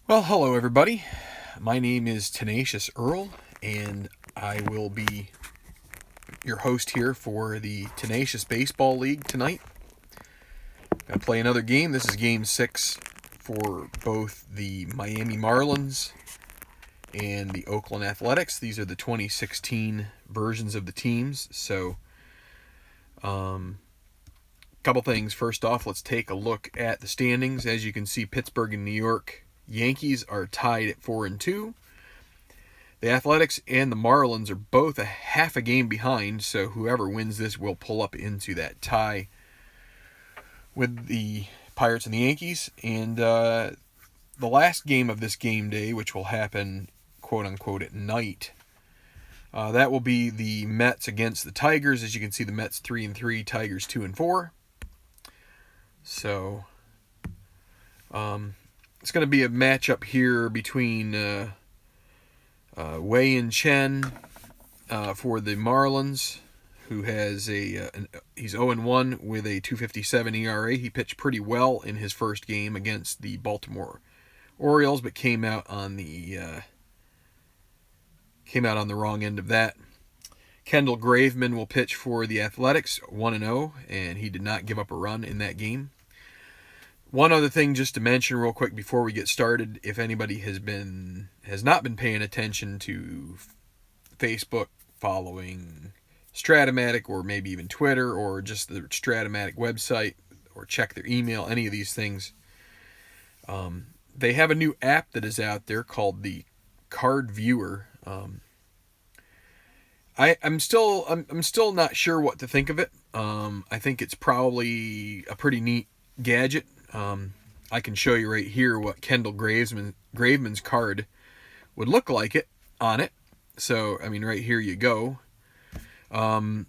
Well, hello everybody. My name is Tenacious Earl, and I will be your host here for the Tenacious Baseball League tonight. Gonna play another game. This is Game 6 for both the Miami Marlins and the Oakland Athletics. These are the 2016 versions of the teams. So, couple things. First off, let's take a look at the standings. As you can see, Pittsburgh and New York Yankees are tied at 4-2. The Athletics and the Marlins are both a half a game behind, so whoever wins this will pull up into that tie with the Pirates and the Yankees. And the last game of this game day, which will happen quote-unquote at night, that will be the Mets against the Tigers. As you can see, the Mets 3-3, Tigers 2-4. So, it's going to be a matchup here between Wei and Chen for the Marlins, who has he's 0-1 with a 2.57 ERA. He pitched pretty well in his first game against the Baltimore Orioles, but came out on the wrong end of that. Kendall Graveman will pitch for the Athletics, 1-0, and he did not give up a run in that game. One other thing just to mention real quick before we get started, if anybody has not been paying attention to Facebook, following Stratomatic, or maybe even Twitter, or just the Stratomatic website, or check their email, any of these things, they have a new app that is out there called the Card Viewer. I'm still not sure what to think of it. I think it's probably a pretty neat gadget. I can show you right here what Kendall Graveman's card would look like on it. So, I mean, right here you go. The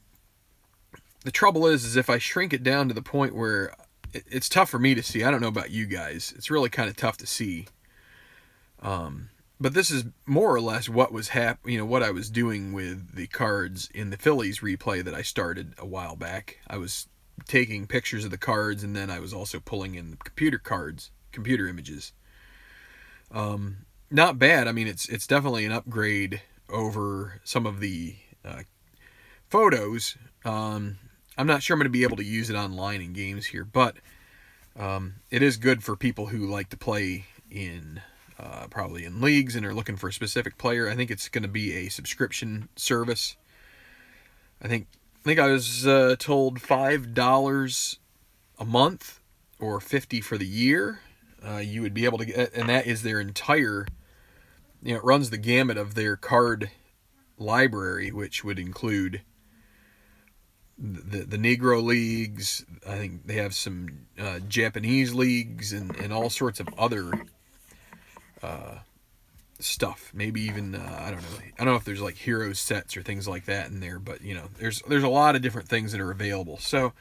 trouble is if I shrink it down to the point where it's tough for me to see. I don't know about you guys. It's really kind of tough to see. But this is more or less what was what I was doing with the cards in the Phillies replay that I started a while back. I was taking pictures of the cards, and then I was also pulling in the computer images. Not bad. I mean, it's definitely an upgrade over some of the photos. I'm not sure I'm going to be able to use it online in games here, but it is good for people who like to play in probably in leagues and are looking for a specific player. I think it's going to be a subscription service. I think I was told $5 a month or $50 for the year. You would be able to get, and that is their entire, it runs the gamut of their card library, which would include the Negro leagues. I think they have some Japanese leagues and all sorts of other stuff. Maybe even I don't know if there's like Heroes sets or things like that in there, but there's a lot of different things that are available. So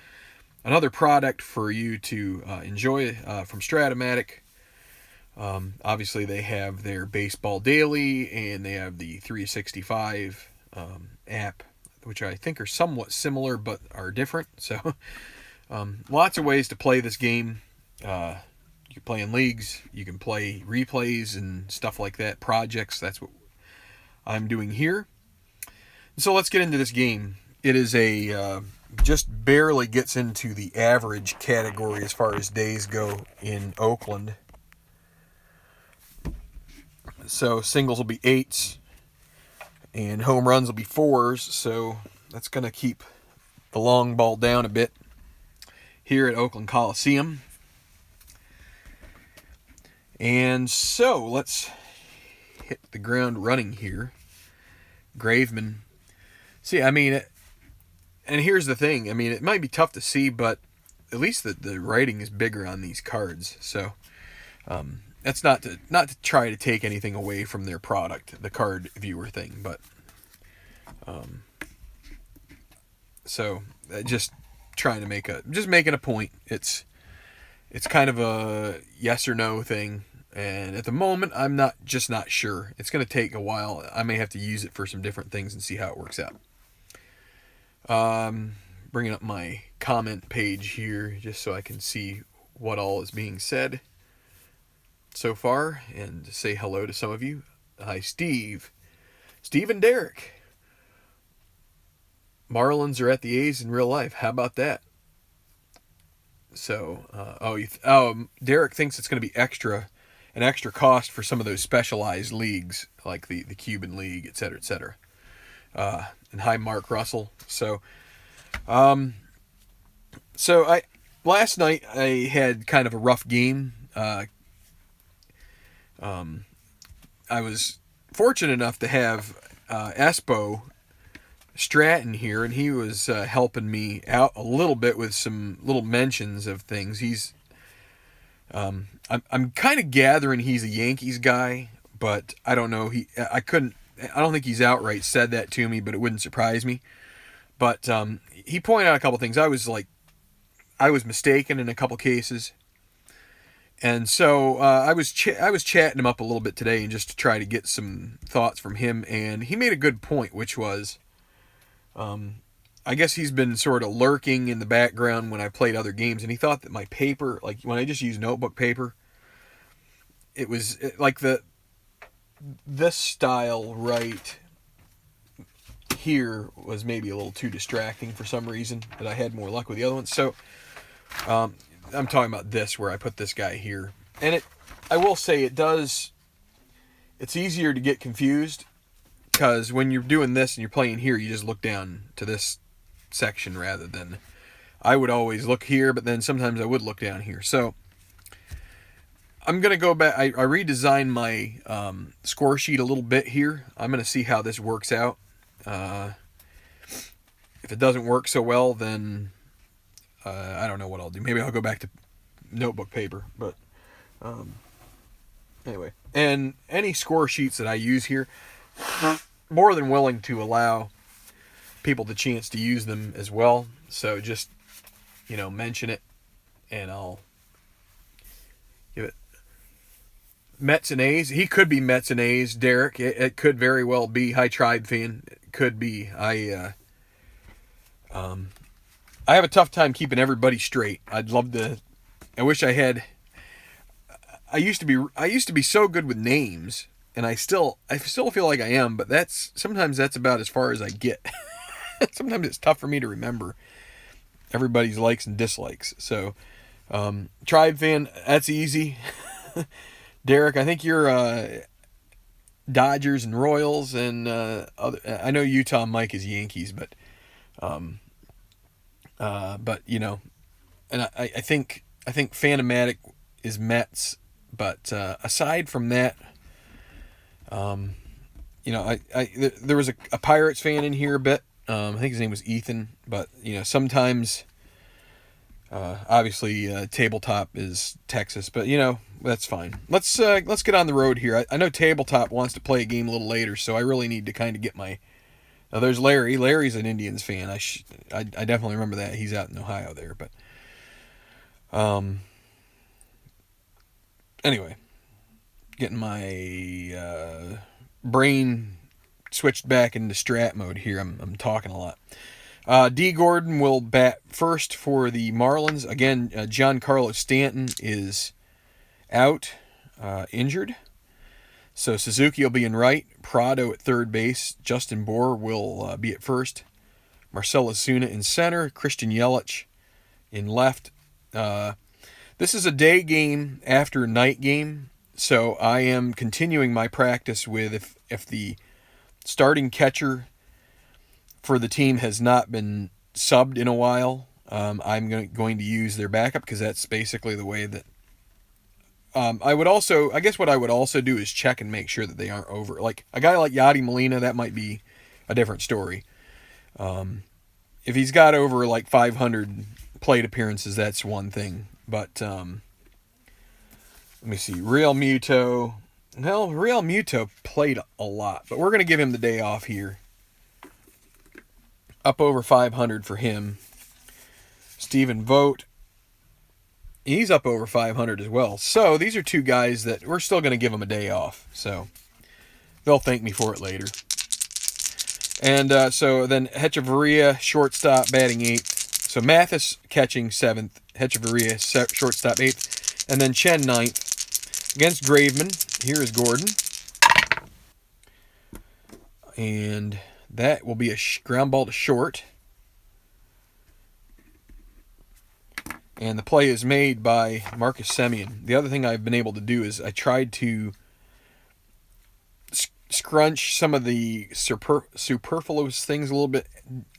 another product for you to enjoy from Stratomatic. Obviously they have their Baseball Daily, and they have the 365 app, which I think are somewhat similar but are different. So lots of ways to play this game. You can play in leagues, you can play replays and stuff like that, projects. That's what I'm doing here. So let's get into this game. It is just barely gets into the average category as far as days go in Oakland. So singles will be 8s, and home runs will be 4s. So that's going to keep the long ball down a bit here at Oakland Coliseum. And so let's hit the ground running here. Graveman. See, I mean, and here's the thing. I mean, it might be tough to see, but at least the writing is bigger on these cards. So that's not to try to take anything away from their product, the card viewer thing, but so just trying to making a point. It's kind of a yes or no thing, and at the moment I'm not sure. It's going to take a while. I may have to use it for some different things and see how it works out. Bringing up my comment page here just so I can see what all is being said. so far and say hello to some of you. Hi, Steve. Steve and Derek. Marlins are at the A's in real life. How about that? So, Derek thinks it's going to be an extra cost for some of those specialized leagues, like the Cuban League, et cetera, et cetera. And hi, Mark Russell. So last night I had kind of a rough game. I was fortunate enough to have Espo Stratton here, and he was helping me out a little bit with some little mentions of things. He's I'm kind of gathering he's a Yankees guy, but I don't know. I don't think he's outright said that to me, but it wouldn't surprise me. But he pointed out a couple things. I was mistaken in a couple cases, and so I was chatting him up a little bit today, and just to try to get some thoughts from him. And he made a good point, which was, I guess he's been sort of lurking in the background when I played other games, and he thought that my paper, like when I just use notebook paper, it was like this style right here was maybe a little too distracting for some reason, that I had more luck with the other ones. So I'm talking about this, where I put this guy here. And I will say it's easier to get confused, because when you're doing this and you're playing here, you just look down to this section rather than, I would always look here, but then sometimes I would look down here. So I'm going to go back. I redesigned my score sheet a little bit here. I'm going to see how this works out. If it doesn't work so well, then I don't know what I'll do. Maybe I'll go back to notebook paper. But anyway, and any score sheets that I use here, more than willing to allow people the chance to use them as well. So just, mention it, and I'll give it. Mets and A's. He could be Mets and A's, Derek. It could very well be. Hi, Tribe fan. It could be. I have a tough time keeping everybody straight. I'd love to. I wish I had. I used to be so good with names, and I still feel like I am, but sometimes that's about as far as I get. Sometimes it's tough for me to remember everybody's likes and dislikes. So, Tribe fan, that's easy. Derek, I think you're Dodgers and Royals, and I know Utah Mike is Yankees, but and I think Fanomatic is Mets, but aside from that, there was a Pirates fan in here a bit. I think his name was Ethan, but sometimes obviously Tabletop is Texas, but that's fine. Let's get on the road here. I know Tabletop wants to play a game a little later, so I really need to kind of get my. Now there's Larry. Larry's an Indians fan. I definitely remember that. He's out in Ohio there, but anyway, getting my brain switched back into strat mode here. I'm talking a lot. D. Gordon will bat first for the Marlins. Again, Giancarlo Stanton is out, injured. So Suzuki will be in right. Prado at third base. Justin Bohr will be at first. Marcell Ozuna in center. Christian Yelich in left. This is a day game after a night game. So I am continuing my practice with if the starting catcher for the team has not been subbed in a while, I'm going to use their backup, because that's basically the way that I guess what I would also do is check and make sure that they aren't over. Like a guy like Yadi Molina, that might be a different story. If he's got over like 500 plate appearances, that's one thing. But let me see. Real Muto. Well, Real Muto played a lot, but we're going to give him the day off here. Up over 500 for him. Stephen Vogt, he's up over 500 as well. So these are two guys that we're still going to give them a day off. So they'll thank me for it later. And so then Hechavarria, shortstop, batting 8th. So Mathis catching 7th. Hechavarria, shortstop, 8th. And then Chen 9th. Against Graveman, here is Gordon. And that will be a ground ball to short. And the play is made by Marcus Semien. The other thing I've been able to do is I tried to scrunch some of the superfluous things a little bit.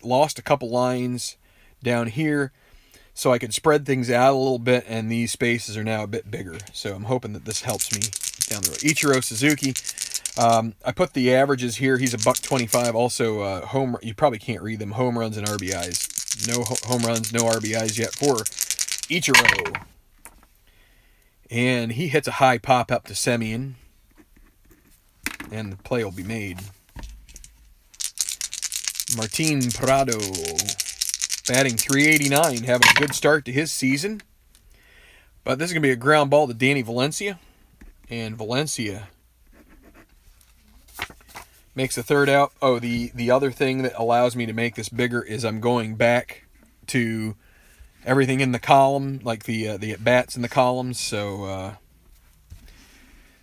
Lost a couple lines down here so I could spread things out a little bit, and these spaces are now a bit bigger. So I'm hoping that this helps me down the road. Ichiro Suzuki. I put the averages here. He's a $125. Also, you probably can't read them. Home runs and RBIs. No home runs, no RBIs yet for Ichiro. And he hits a high pop up to Semien. And the play will be made. Martin Prado, batting .389, having a good start to his season. But this is going to be a ground ball to Danny Valencia. And Valencia makes the third out. Oh, the other thing that allows me to make this bigger is I'm going back to everything in the column, like the at-bats in the columns. So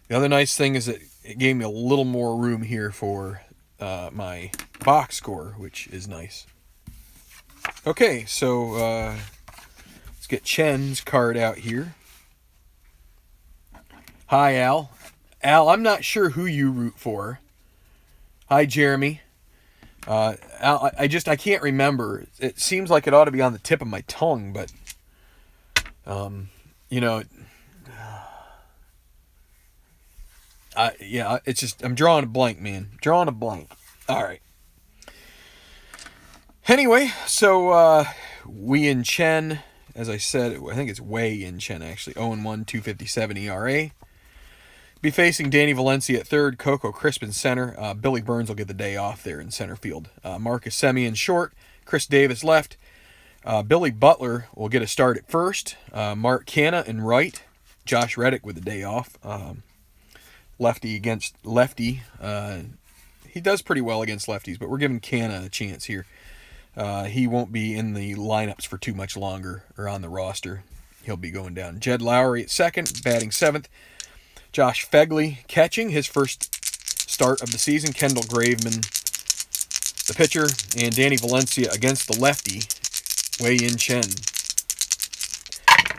the other nice thing is that it gave me a little more room here for my box score, which is nice. Okay, so let's get Chen's card out here. Hi, Al. Al, I'm not sure who you root for. Hi, Jeremy. Al, I can't remember. It seems like it ought to be on the tip of my tongue, but it's just I'm drawing a blank, man. Drawing a blank. All right. Anyway, so Wei Yin Chen, as I said, I think it's Wei Yin Chen actually. 0-1, 2.57 ERA. Be facing Danny Valencia at third, Coco Crisp in center. Billy Burns will get the day off there in center field. Marcus Semien short, Chris Davis left. Billy Butler will get a start at first. Mark Canha in right. Josh Reddick with the day off. Lefty against lefty. He does pretty well against lefties, but we're giving Canha a chance here. He won't be in the lineups for too much longer, or on the roster. He'll be going down. Jed Lowry at second, batting seventh. Josh Fegley catching, his first start of the season. Kendall Graveman, the pitcher. And Danny Valencia against the lefty, Wei Yin Chen.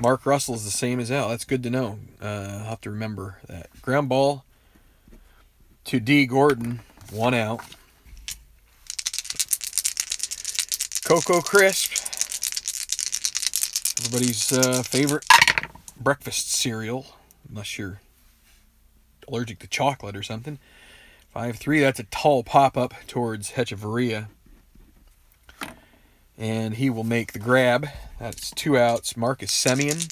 Mark Russell is the same as Al. That's good to know. I'll have to remember that. Ground ball to D. Gordon. 1 out. Coco Crisp. Everybody's favorite breakfast cereal. Unless you're allergic to chocolate or something. 5-3. That's a tall pop-up towards Hechavarria. And he will make the grab. That's 2 outs. Marcus Semien.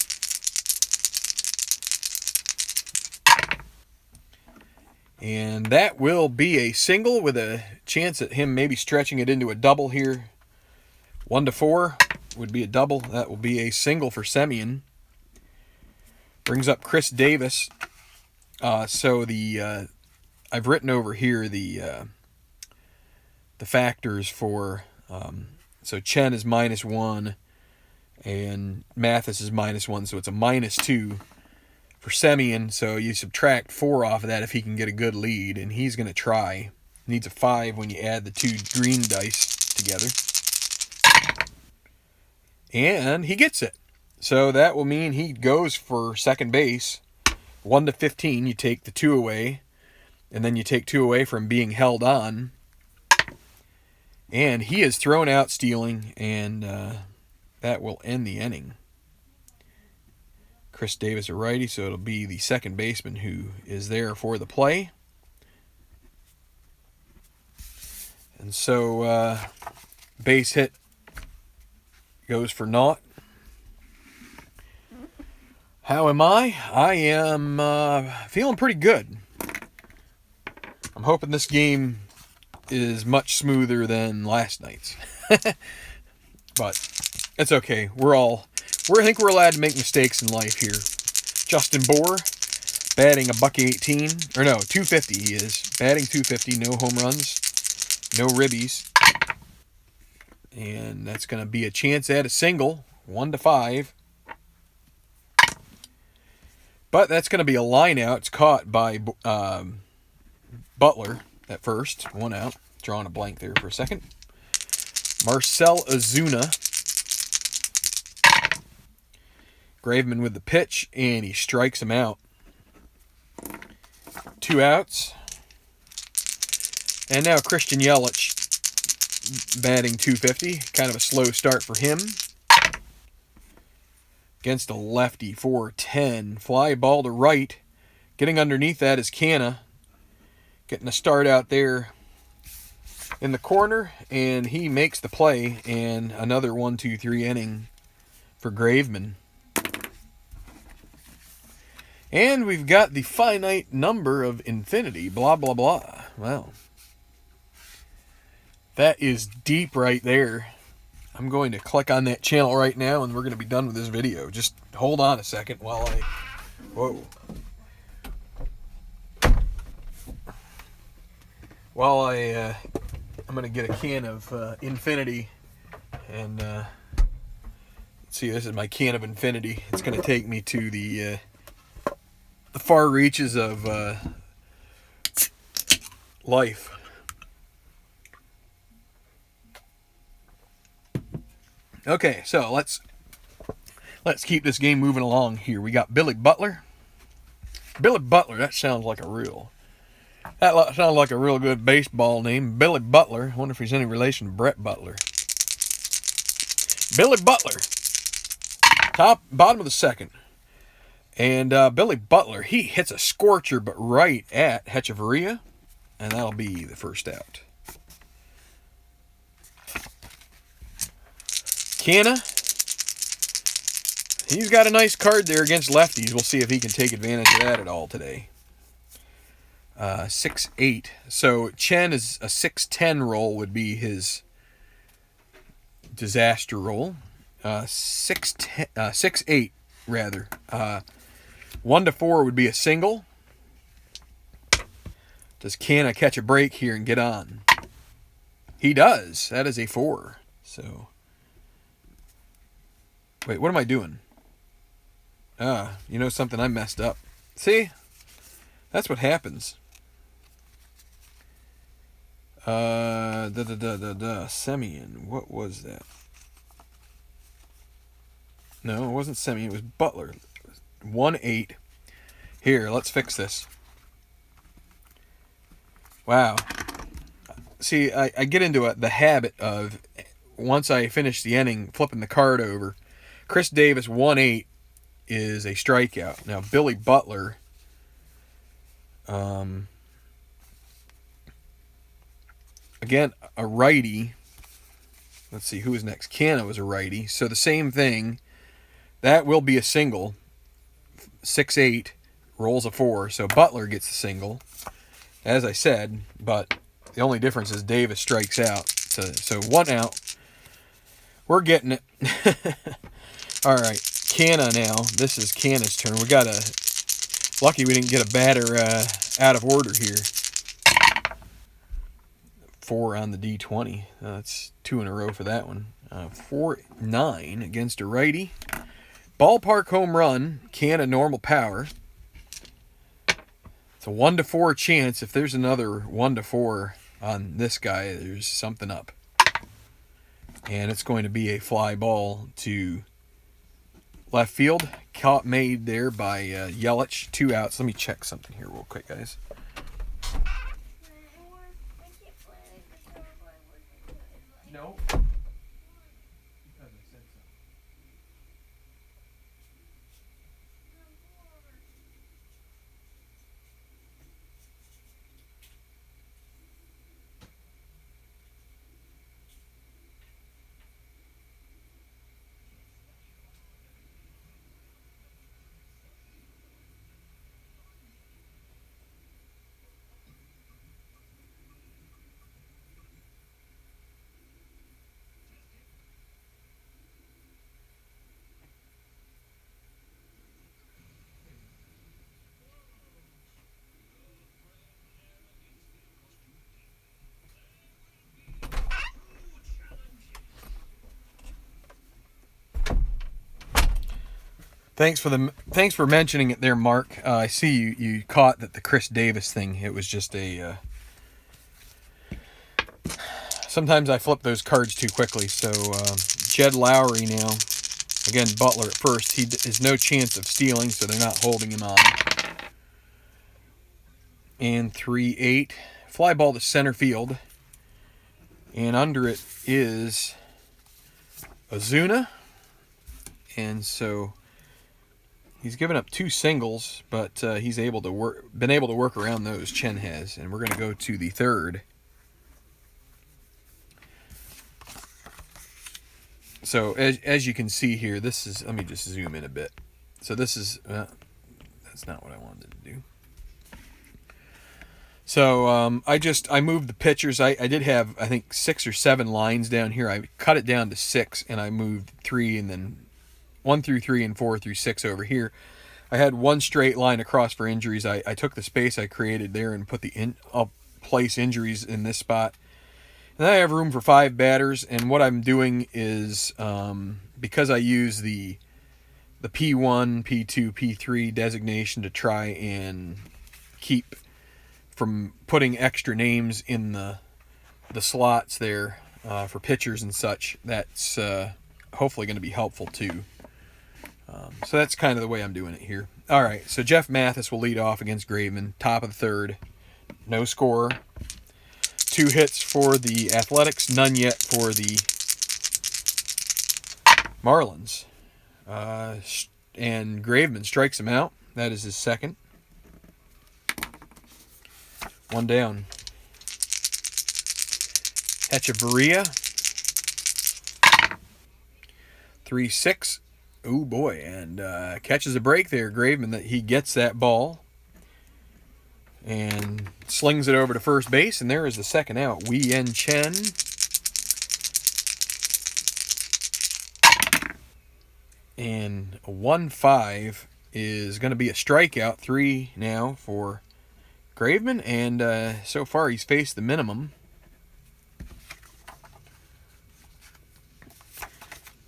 And that will be a single with a chance at him maybe stretching it into a double here. 1-4 would be a double. That will be a single for Semien. Brings up Chris Davis. So I've written over here the factors for... So Chen is -1, and Mathis is -1, so it's a -2 for Semien. So you subtract 4 off of that if he can get a good lead, and he's going to try. Needs a 5 when you add the 2 green dice together. And he gets it. So that will mean he goes for second base. 1-15, you take the 2 away, and then you take 2 away from being held on. And he is thrown out stealing, and that will end the inning. Chris Davis a righty, so it'll be the second baseman who is there for the play. And so base hit goes for naught. How am I? I am feeling pretty good. I'm hoping this game is much smoother than last night's. But it's okay. I think we're allowed to make mistakes in life here. Justin Bohr, batting $118. Or no, 250 he is. Batting 250, no home runs, no ribbies. And that's going to be a chance at a single. 1-5. But that's going to be a line out. It's caught by Butler at first. 1 out. Drawing a blank there for a second. Marcell Ozuna. Graveman with the pitch, and he strikes him out. 2 outs. And now Christian Yelich batting .250. Kind of a slow start for him. Against a lefty, 4-10. Fly ball to right. Getting underneath that is Canna. Getting a start out there in the corner, and he makes the play. And another 1-2-3 inning for Graveman. And we've got the finite number of infinity. Blah, blah, blah. Wow. That is deep right there. I'm going to click on that channel right now, and we're going to be done with this video. Just hold on a second while I... Whoa. While I'm going to get a can of infinity. And let's see, this is my can of infinity. It's going to take me to the far reaches of life. Okay, so let's keep this game moving along here. We got Billy Butler. Billy Butler, that sounds like a real good baseball name. Billy Butler. I wonder if he's any relation to Brett Butler. Billy Butler. Bottom of the second. And Billy Butler, he hits a scorcher, but right at Hechavarria. And that'll be the first out. Canna. He's got a nice card there against lefties. We'll see if he can take advantage of that at all today. 6-8. So Chen is a 6-10 roll would be his disaster roll. 6-8 rather. 1-4 would be a single. Does Canna catch a break here and get on? He does. That is a 4. So, wait, what am I doing? You know something? I messed up. See? That's what happens. Semien. What was that? No, it wasn't Semien. It was Butler. 1-8. Here, let's fix this. Wow. See, I get into the habit of, once I finish the inning, flipping the card over. Chris Davis, 1-8, is a strikeout. Now, Billy Butler, again, a righty. Let's see, who was next? Canna was a righty. So the same thing. That will be a single. 6-8, rolls a 4. So Butler gets the single, as I said. But the only difference is Davis strikes out. So 1 out. We're getting it. All right, Canna now. This is Canna's turn. We got lucky we didn't get a batter out of order here. 4 on the D20. That's 2 in a row for that one. 4-9 against a righty. Ballpark home run. Canna normal power. It's a 1-4 chance. If there's another 1-4 on this guy, there's something up. And it's going to be a fly ball to left field. Caught made there by Yelich. 2 outs. Let me check something here real quick, guys. No. Thanks for mentioning it there, Mark. I see you caught that the Chris Davis thing. It was just a. Sometimes I flip those cards too quickly. So Jed Lowry now. Again, Butler at first. He has no chance of stealing, so they're not holding him on. And 3-8. Fly ball to center field. And under it is Ozuna. And so he's given up 2 singles, but he's been able to work around those. Chen has. And we're going to go to the third. So as you can see here, this is, let me just zoom in a bit. So this is, that's not what I wanted to do. So I moved the pitchers. I did have, I think, 6 or 7 lines down here. I cut it down to 6, and I moved 3, and then 1 through 3 and 4 through 6 over here. I had 1 straight line across for injuries. I took the space I created there and put I'll place injuries in this spot. And I have room for 5 batters, and what I'm doing is, because I use the P1, P2, P3 designation to try and keep from putting extra names in the slots there for pitchers and such, that's hopefully going to be helpful too. So that's kind of the way I'm doing it here. All right, so Jeff Mathis will lead off against Graveman, top of the third. No score. 2 hits for the Athletics, none yet for the Marlins. And Graveman strikes him out. That is his second. 1 down. Hechavarria. 3-6. Oh boy, and catches a break there, Graveman, that he gets that ball. And slings it over to first base, and there is the second out. Wei-Yin Chen. And a 1-5 is going to be a strikeout. 3 now for Graveman, and so far he's faced the minimum.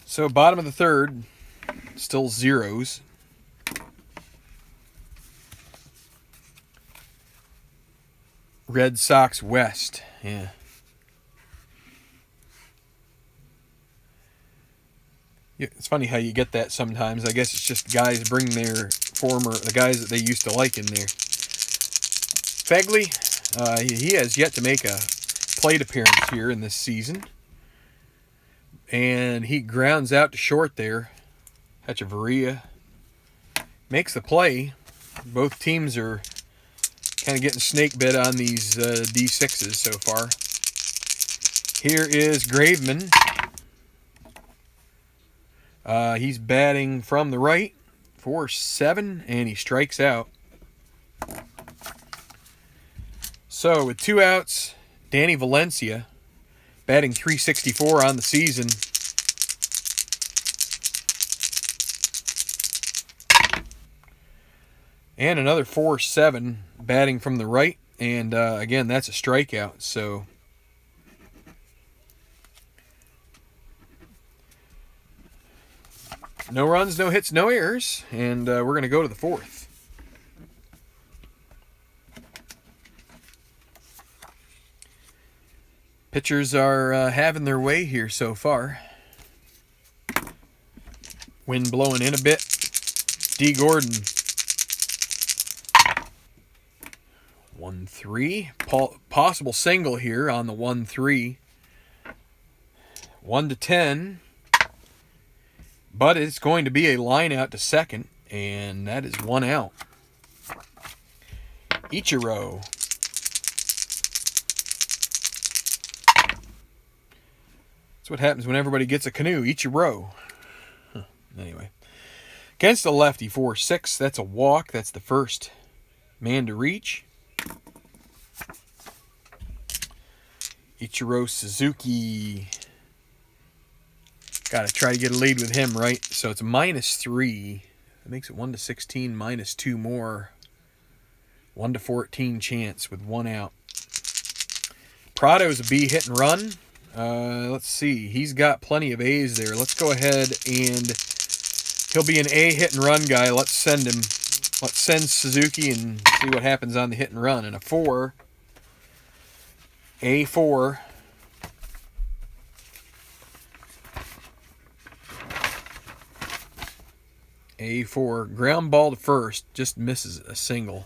So bottom of the third, still zeros. Red Sox West, yeah. It's funny how you get that sometimes. I guess it's just guys bring the guys that they used to like in there. Fegley, he has yet to make a plate appearance here in this season. And he grounds out to short there. Hechavarria makes the play. Both teams are kind of getting snake bit on these D6s so far. Here is Graveman. He's batting from the right, 4-7, and he strikes out. So with 2 outs, Danny Valencia batting .364 on the season. And another 4-7 batting from the right. And again, that's a strikeout. So no runs, no hits, no errors. And we're going to go to the 4th. Pitchers are having their way here so far. Wind blowing in a bit. D. Gordon. 1-3. Possible single here on the 1-3. 1-10. But it's going to be a line out to second, and that is 1 out. Ichiro. That's what happens when everybody gets a canoe. Ichiro. Anyway. Against the lefty, 4-6. That's a walk. That's the first man to reach. Ichiro Suzuki. Got to try to get a lead with him, right? So it's -3. That makes it 1-16, -2 more. 1-14 chance with 1 out. Prado's a B hit and run. Let's see. He's got plenty of A's there. Let's go ahead and He'll be an A hit and run guy. Let's send him. Let's send Suzuki and see what happens on the hit and run. And a 4. A4. A4. Ground ball to first. Just misses a single.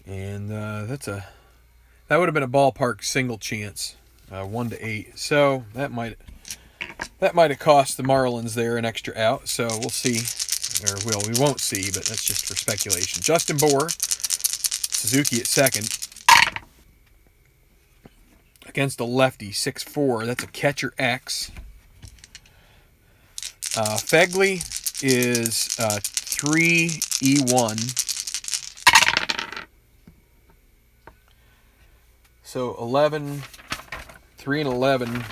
And that would have been a ballpark single chance, 1-8. So that might have cost the Marlins there an extra out. So we'll see, or we won't see, but that's just for speculation. Justin Bohr, Suzuki at second, against a lefty, 6'4". That's a catcher X. Fegley is 3E1. So 11, 3 and 11.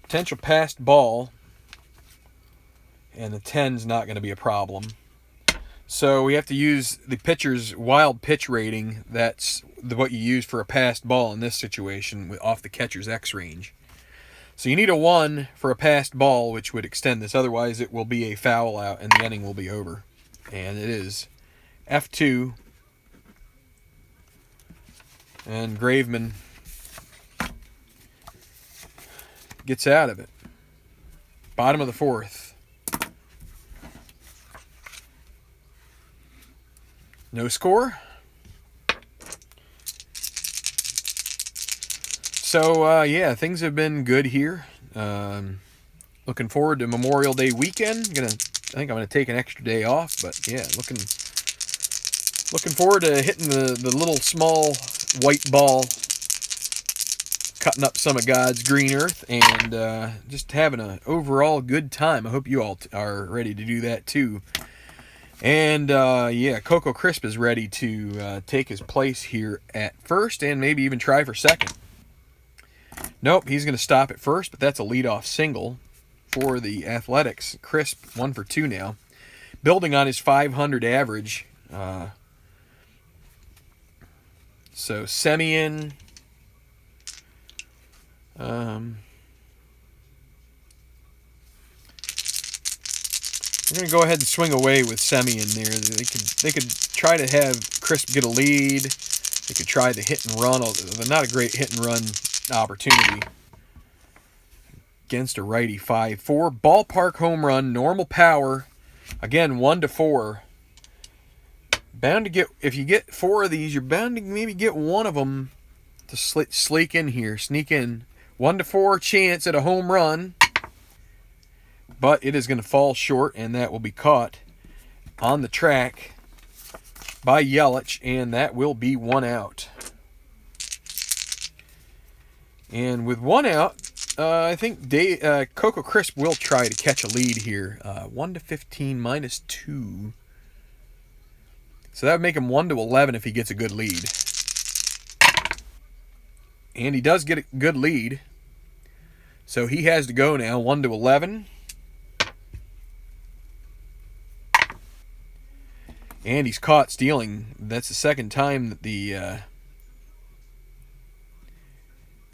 Potential passed ball. And the 10's not going to be a problem. So we have to use the pitcher's wild pitch rating. That's what you use for a passed ball in this situation off the catcher's X range. So you need a 1 for a passed ball, which would extend this. Otherwise, it will be a foul out and the inning will be over. And it is F2. And Graveman gets out of it. Bottom of the 4th. No score. So, yeah, things have been good here. Looking forward to Memorial Day weekend. I think I'm gonna take an extra day off, but yeah, looking forward to hitting the little small white ball, cutting up some of God's green earth, and just having an overall good time. I hope you all are ready to do that too. And yeah, Coco Crisp is ready to take his place here at first and maybe even try for second. Nope, he's going to stop at first, but that's a leadoff single for the Athletics. Crisp, 1 for 2 now. Building on his 500 average. So Semien, we're going to go ahead and swing away with Semien there. They could try to have Crisp get a lead. They could try the hit and run. Not a great hit and run opportunity against a righty. 5-4 ballpark home run, normal power. Again, 1-4. Bound to get, if you get 4 of these, you're bound to maybe get one of them to sneak in here. 1-4 chance at a home run, but it is going to fall short, and that will be caught on the track by Yelich, and that will be 1 out. And with 1 out, I think Coco Crisp will try to catch a lead here. 1-15 -2. So that would make him 1-11 if he gets a good lead. And he does get a good lead. So he has to go now, 1-11. And he's caught stealing. That's the second time that the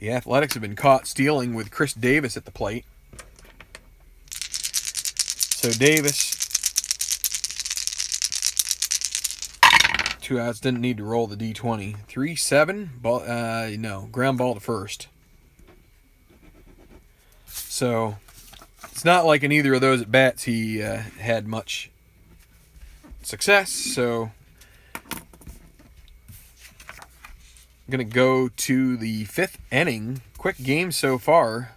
Athletics have been caught stealing with Chris Davis at the plate. So Davis, 2 outs, didn't need to roll the D20. 3-7, ground ball to first. So it's not like in either of those at bats he had much success. So I'm going to go to the 5th inning. Quick game so far.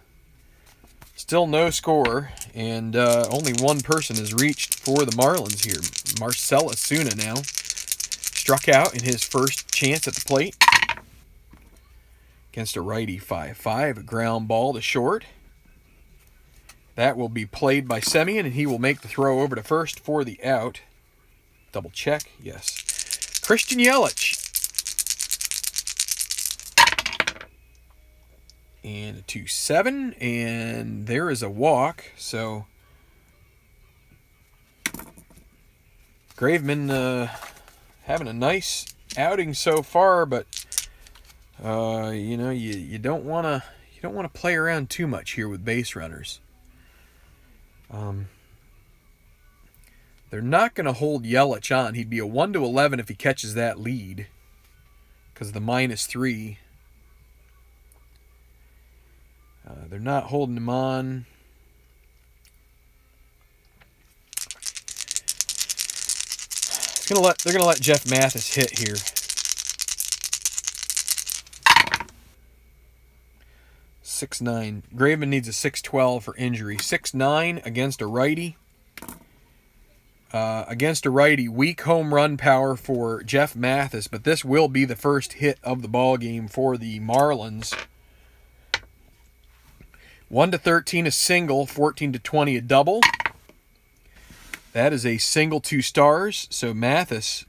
Still no score, and only one person has reached for the Marlins here. Marcell Ozuna now struck out in his first chance at the plate against a righty. 5-5, a ground ball to short. That will be played by Semien, and he will make the throw over to first for the out. Double check, yes. Christian Yelich. And a 2-7, and there is a walk. So Graveman having a nice outing so far, but you know, you don't want to play around too much here with base runners. They're not going to hold Yelich on. He'd be a 1-11 if he catches that lead because of the -3. They're not holding him on. They're gonna let Jeff Mathis hit here. .6'9". Graveman needs a 6'12" for injury. 6'9" against a righty. Weak home run power for Jeff Mathis, but this will be the first hit of the ball game for the Marlins. 1-13 a single, 14-20 a double. That is a single 2 stars, so Mathis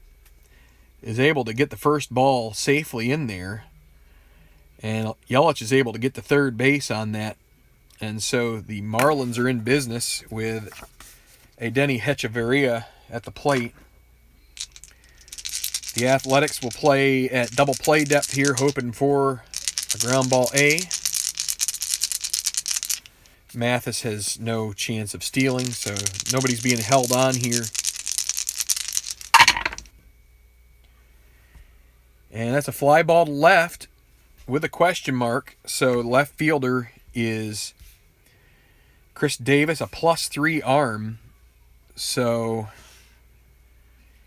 is able to get the first ball safely in there, and Yelich is able to get to third base on that, and so the Marlins are in business with a Denny Hechavarria at the plate. The Athletics will play at double play depth here, hoping for a ground ball A. Mathis has no chance of stealing, so nobody's being held on here. And that's a fly ball to left with a question mark. So left fielder is Chris Davis, a +3 arm. So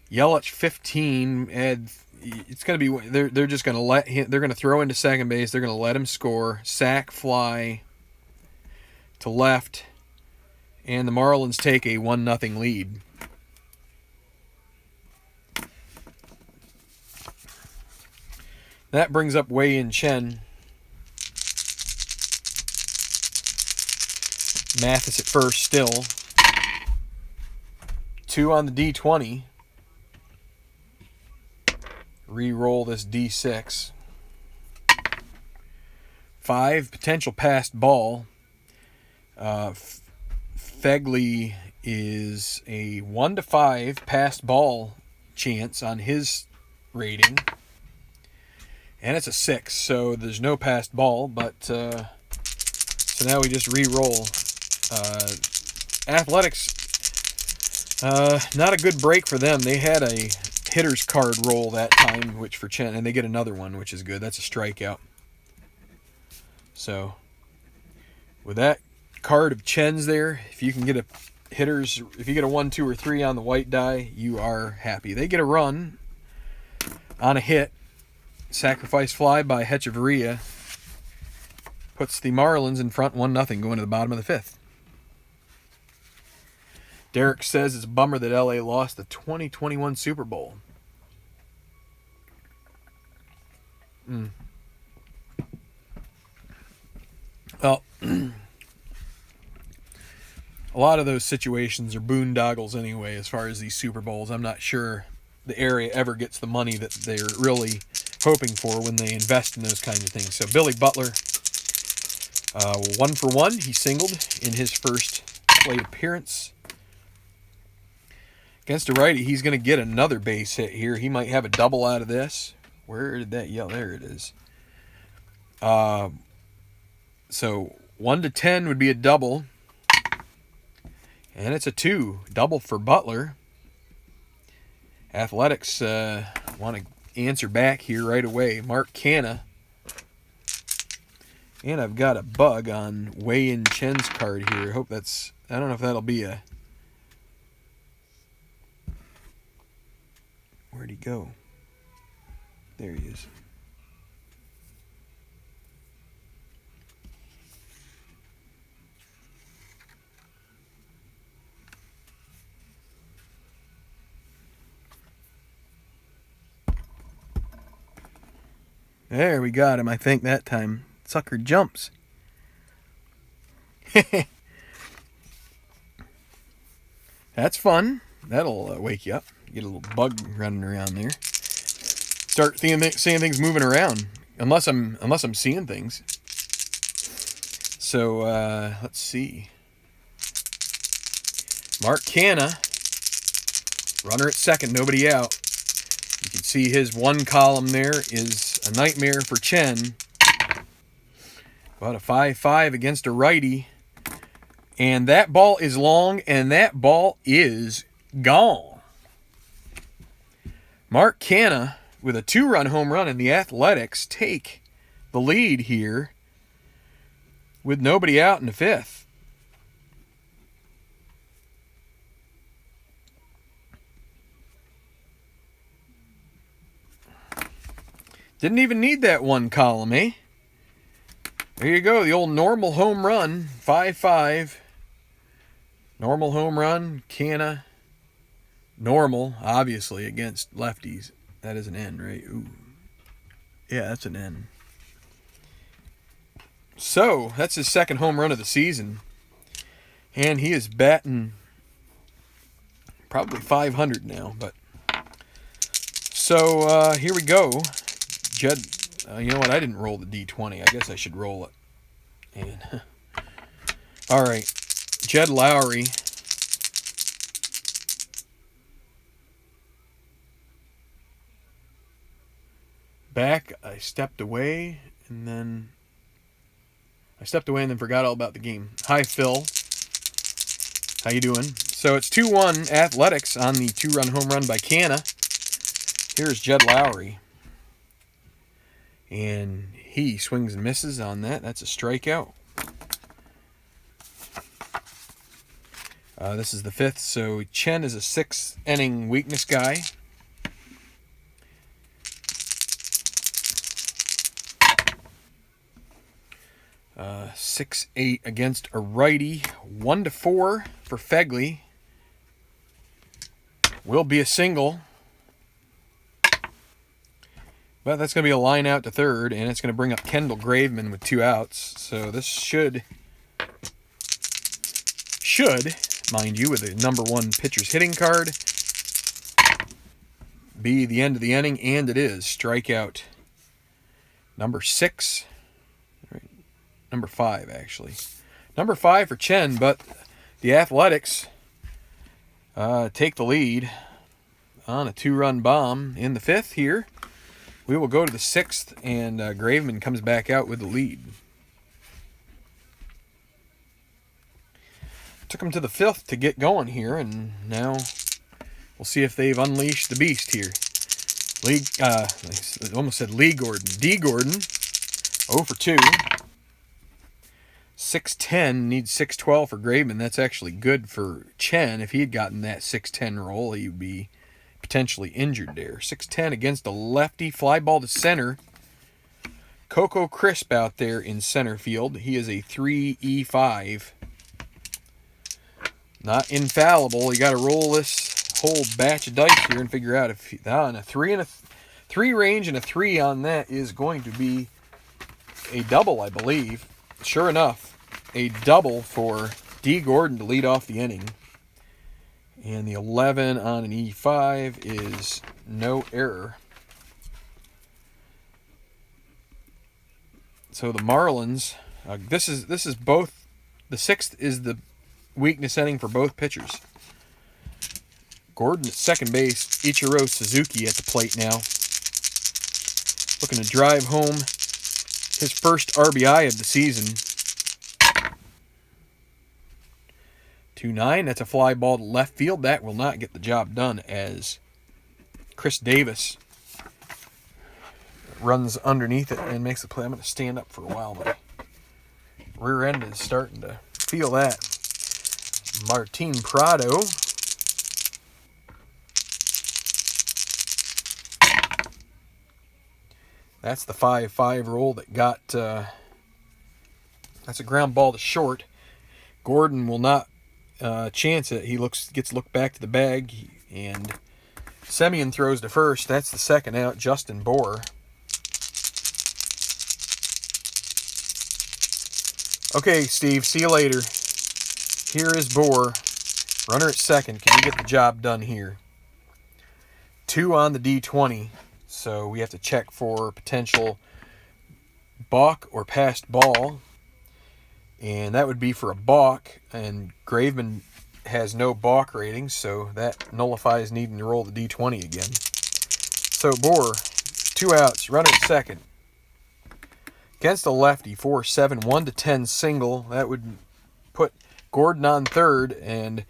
Yelich 15, and it's going to be, they're just going to let him, they're going to throw into second base. They're going to let him score, sac fly to left, and the Marlins take a 1-0 lead. That brings up Wei-Yin Chen. Mathis at first still. 2 on the D20. Re-roll this D6. 5 potential passed ball. Fegley is a 1-5 passed ball chance on his rating, and it's a 6, so there's no passed ball. But so now we just re-roll. Athletics, not a good break for them. They had a hitter's card roll that time, which for Chen, and they get another one, which is good. That's a strikeout. So with that card of Chen's there, if you can get if you get a 1, 2, or 3 on the white die, you are happy. They get a run on a hit. Sacrifice fly by Hechavarria puts the Marlins in front 1-0 going to the bottom of the 5th. Derek says it's a bummer that LA lost the 2021 Super Bowl. Well, a lot of those situations are boondoggles anyway as far as these Super Bowls. I'm not sure the area ever gets the money that they're really hoping for when they invest in those kinds of things. So Billy Butler, 1 for 1. He singled in his first plate appearance. Against a righty, he's going to get another base hit here. He might have a double out of this. Where did that yell? There it is. So 1-10 would be a double. And it's a 2. Double for Butler. Athletics want to answer back here right away. Mark Canha. And I've got a bug on Wei-Yin Chen's card here. I hope that's... I don't know if that'll be a... Where'd he go? There he is. There, we got him, I think, that time. Sucker jumps. That's fun. That'll wake you up. Get a little bug running around there. Start seeing things moving around. Unless I'm seeing things. So let's see. Mark Canha, runner at second, nobody out. You can see his one column there is a nightmare for Chen. About a 5-5 against a righty. And that ball is long, and that ball is gone. Mark Canha with a 2-run home run, and the Athletics take the lead here with nobody out in the 5th. Didn't even need that one column, eh? There you go, the old normal home run, 5-5. Normal home run, Canha. Normal, obviously, against lefties. That is an N, right? Ooh. Yeah, that's an N. So, that's his second home run of the season. And he is batting probably 500 now. But so, here we go. Jed, you know what? I didn't roll the D20. I guess I should roll it. And all right, Jed Lowry. Back, I stepped away and then forgot all about the game. Hi, Phil. How you doing? So it's 2-1 Athletics on the 2-run home run by Canha. Here's Jed Lowry. And he swings and misses on that. That's a strikeout. This is the 5th, so Chen is a 6th inning weakness guy. Uh, 6-8 against a righty. 1-4 for Fegley. Will be a single. But that's going to be a line out to third, and it's going to bring up Kendall Graveman with 2 outs. So this should, mind you, with the number 1 pitcher's hitting card, be the end of the inning, and it is. Strikeout number 6. Right, number 5, actually. Number 5 for Chen, but the Athletics take the lead on a 2-run bomb in the 5th here. We will go to the 6th, and Graveman comes back out with the lead. Took him to the 5th to get going here, and now we'll see if they've unleashed the beast here. I almost said Lee Gordon. D. Gordon, 0 for 2. 6-10, needs 6-12 for Graveman. That's actually good for Chen. If he had gotten that 6-10 roll, he would be potentially injured there. 6-10 against a lefty, fly ball to center. Coco Crisp out there in center field. He is a 3E5. Not infallible. You got to roll this whole batch of dice here and figure out if on a 3 range and a 3 on that is going to be a double, I believe. Sure enough, a double for D. Gordon to lead off the inning. And the 11 on an E5 is no error. So the Marlins, this is both, the 6th is the weakness inning for both pitchers. Gordon at second base, Ichiro Suzuki at the plate now. Looking to drive home his first RBI of the season. 2-9, that's a fly ball to left field. That will not get the job done as Chris Davis runs underneath it and makes the play. I'm going to stand up for a while. My rear end is starting to feel that. Martin Prado. That's the 5-5 roll that got, that's a ground ball to short. Gordon will not chance it. He gets looked back to the bag, and Semien throws to first. That's the second out. Justin Bohr. Okay, Steve, see you later. Here is Bohr. Runner at second. Can you get the job done here? 2 on the D20. So we have to check for potential balk or passed ball. And that would be for a balk. And Graveman has no balk rating, so that nullifies needing to roll the D20 again. So Bohr, 2 outs, runner at second. Against a lefty, 4-7, 1-10 single. That would put Gordon on third and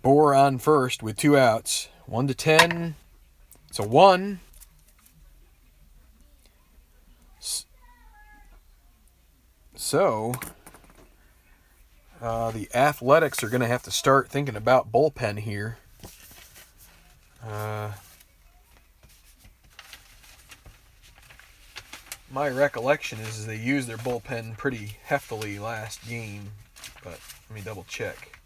Bohr on first with 2 outs. 1-10. It's a 1. So the Athletics are going to have to start thinking about bullpen here. My recollection is they used their bullpen pretty heftily last game, but let me double check.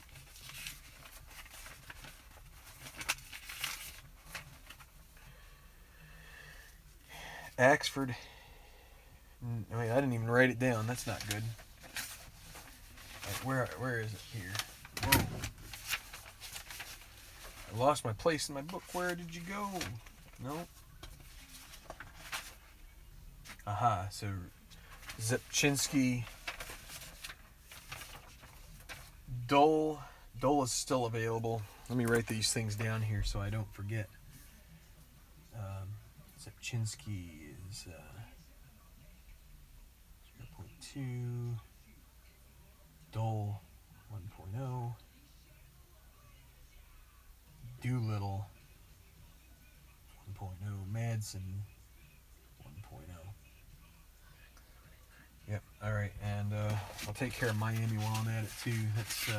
Axford. Wait, I didn't even write it down. That's not good. Where is it here? Whoa. I lost my place in my book. Where did you go? No. Aha. So Zepchinski. Dole is still available. Let me write these things down here so I don't forget. Zepchinski is 0.2. Dole 1.0. Doolittle 1.0. Madsen 1.0. Yep, alright, and I'll take care of Miami while I'm at it too. That's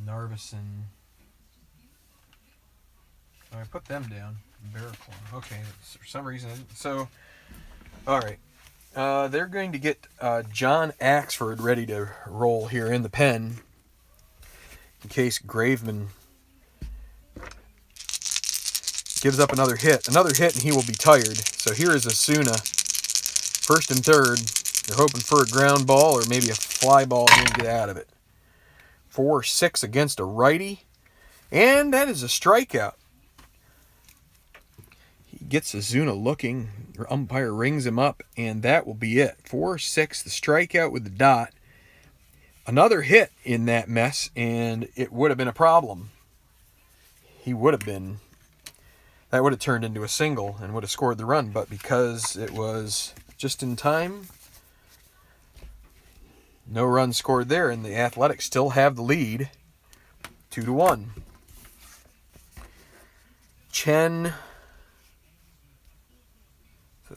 Narvison. Oh, I put them down. Barraclough. Okay, for some reason. So, alright. They're going to get John Axford ready to roll here in the pen in case Graveman gives up another hit. Another hit and he will be tired. So here is Asuna. First and third. They're hoping for a ground ball or maybe a fly ball and then get out of it. 4-6 against a righty. And that is a strikeout. He gets Asuna looking. The umpire rings him up, and that will be it. 4-6, the strikeout with the dot. Another hit in that mess, and it would have been a problem. That would have turned into a single and would have scored the run, but because it was just in time, no run scored there, and the Athletics still have the lead, 2-1. Chen,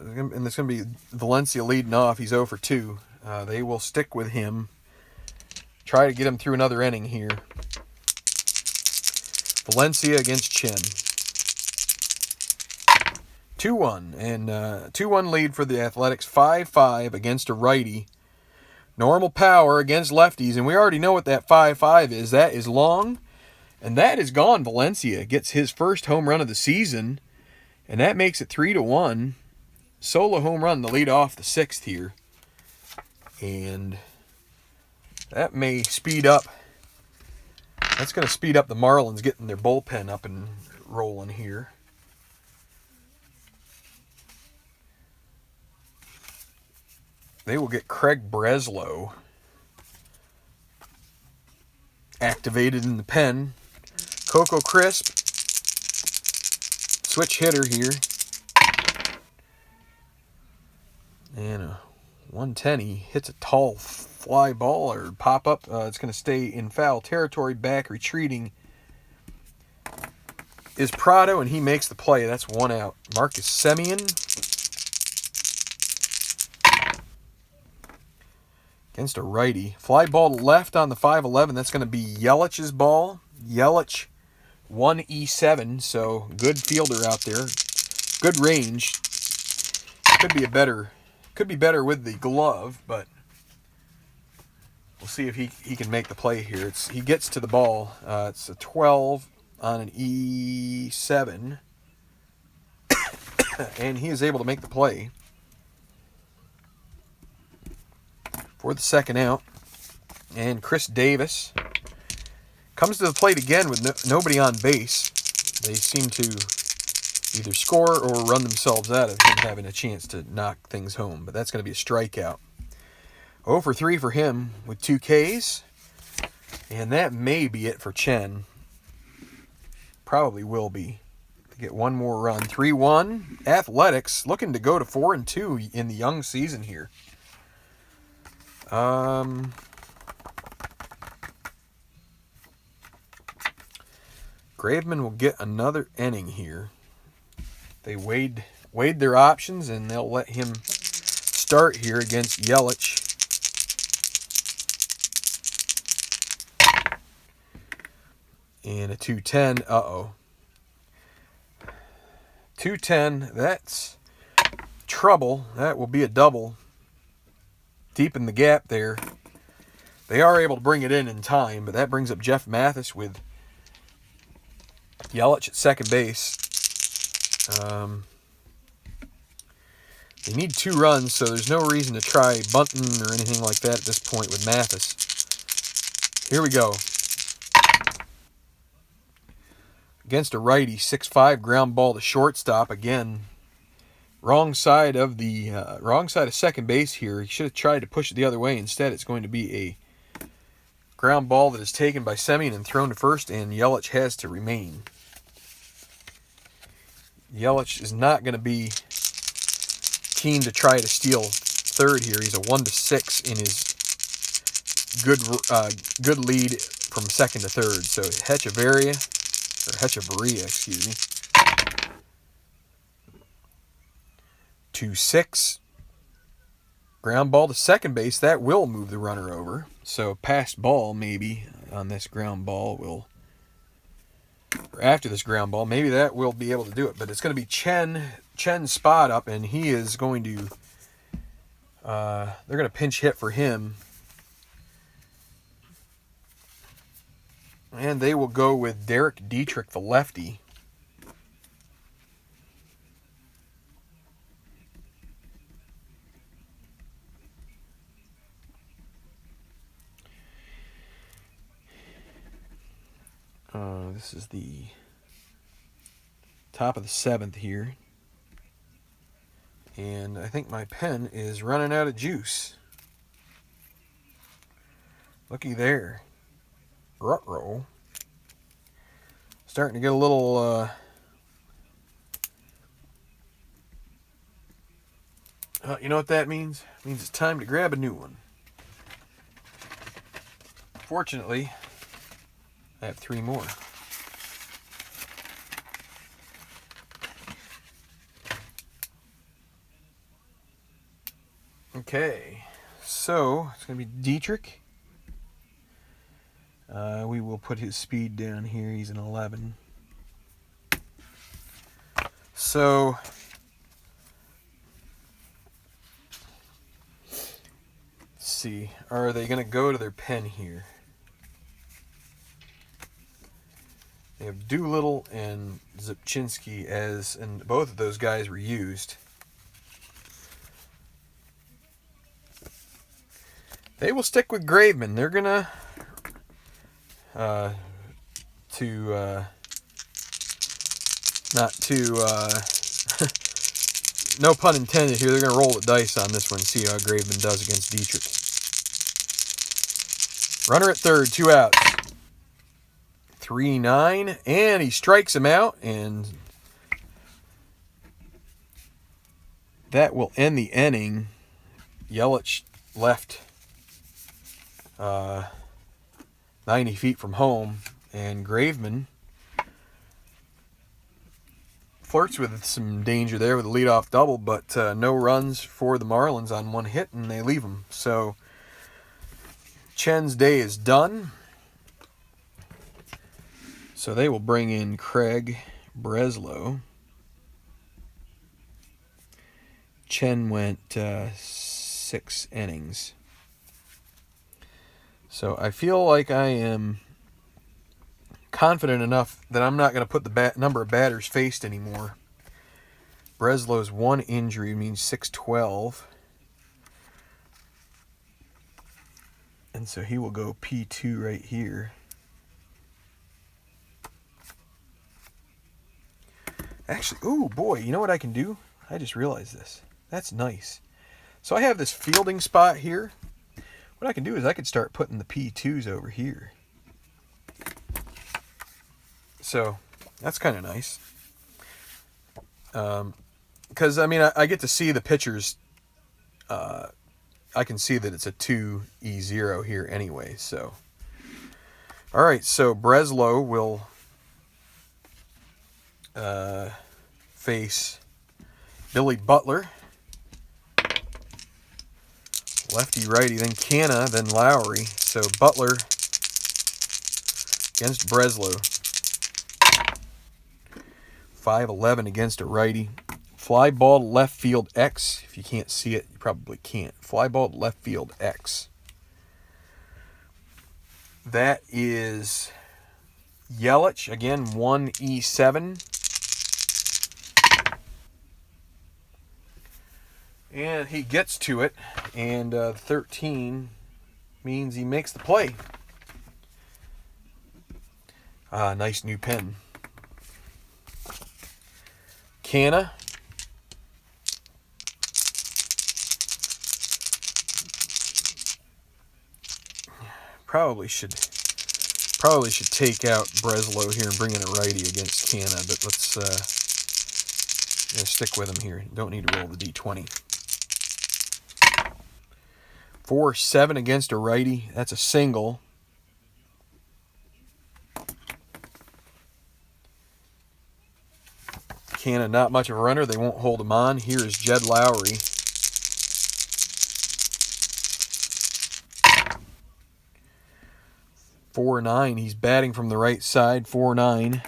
and it's going to be Valencia leading off. He's 0 for 2. They will stick with him. Try to get him through another inning here. Valencia against Chen. 2-1. And 2-1 lead for the Athletics. 5-5 against a righty. Normal power against lefties. And we already know what that 5-5 is. That is long. And that is gone. Valencia gets his first home run of the season. And that makes it 3-1. Solo home run to lead off the 6th here. And that may speed up. That's going to speed up the Marlins getting their bullpen up and rolling here. They will get Craig Breslow activated in the pen. Coco Crisp, switch hitter here. And a 110, he hits a tall fly ball or pop up. It's going to stay in foul territory. Back retreating is Prado, and he makes the play. That's 1 out. Marcus Semien against a righty. Fly ball to left on the 5-11. That's going to be Yelich's ball. Yelich 1E7, so good fielder out there. Good range. Could be better with the glove, but we'll see if he can make the play here. He gets to the ball. It's a 12 on an E7, and he is able to make the play for the second out. And Chris Davis comes to the plate again with nobody on base. They seem to either score or run themselves out of him having a chance to knock things home. But that's going to be a strikeout. 0 for 3 for him with 2 Ks. And that may be it for Chen. Probably will be. To get one more run. 3-1. Athletics looking to go to 4-2 in the young season here. Graveman will get another inning here. They weighed their options, and they'll let him start here against Yelich. And a 2-10. Uh-oh. 2-10. That's trouble. That will be a double. Deep in the gap there. They are able to bring it in time, but that brings up Jeff Mathis with Yelich at second base. They need 2 runs, so there's no reason to try bunting or anything like that at this point with Mathis. Here we go. Against a righty, 6-5 ground ball to shortstop. Again, wrong side of second base here. He should have tried to push it the other way. Instead, it's going to be a ground ball that is taken by Semien and thrown to first, and Yelich has to remain. Yelich is not going to be keen to try to steal third here. He's a 1-6 in his good lead from second to third. So Hechavarria, excuse me. 2-6. Ground ball to second base. That will move the runner over. So passed ball maybe on this ground ball will, or after this ground ball, maybe that will be able to do it. But it's going to be Chen's spot up, and he is going to, they're going to pinch hit for him. And they will go with Derek Dietrich, the lefty. This is the top of the 7th here. And I think my pen is running out of juice. Looky there. Ruh-roh. Starting to get a little you know what that means? It means it's time to grab a new one. Fortunately, I have 3 more. Okay, so it's going to be Dietrich. We will put his speed down here. He's an 11. So let's see. Are they going to go to their pen here? They have Doolittle and Zipchinski and both of those guys were used. They will stick with Graveman. They're gonna no pun intended here. They're gonna roll the dice on this one and see how Graveman does against Dietrich. Runner at third, 2 outs. 3-9, and he strikes him out, and that will end the inning. Yelich left 90 feet from home, and Graveman flirts with some danger there with a leadoff double, but no runs for the Marlins on 1 hit, and they leave him. So Chen's day is done. So they will bring in Craig Breslow. Chen went 6 innings. So I feel like I am confident enough that I'm not going to put the number of batters faced anymore. Breslow's 1 injury means 6-12. And so he will go P2 right here. Actually, oh boy, you know what I can do? I just realized this. That's nice. So I have this fielding spot here. What I can do is I could start putting the P2s over here. So That's kind of nice. Because, I mean, I get to see the pitchers. I can see that it's a 2E0 here anyway, so. All right, so Breslow will face Billy Butler. Lefty, righty, then Canna, then Lowry. So Butler against Breslow. 5'11" against a righty. Fly ball to left field X. If you can't see it, you probably can't. Fly ball to left field X. That is Yelich, again, 1E7. And he gets to it, and 13 means he makes the play. Nice new pen. Canna. Probably should take out Breslow here and bring in a righty against Canna, but let's stick with him here. Don't need to roll the D20. 4-7 against a righty. That's a single. Canna, not much of a runner. They won't hold him on. Here is Jed Lowry. .409. He's batting from the right side. 4-9.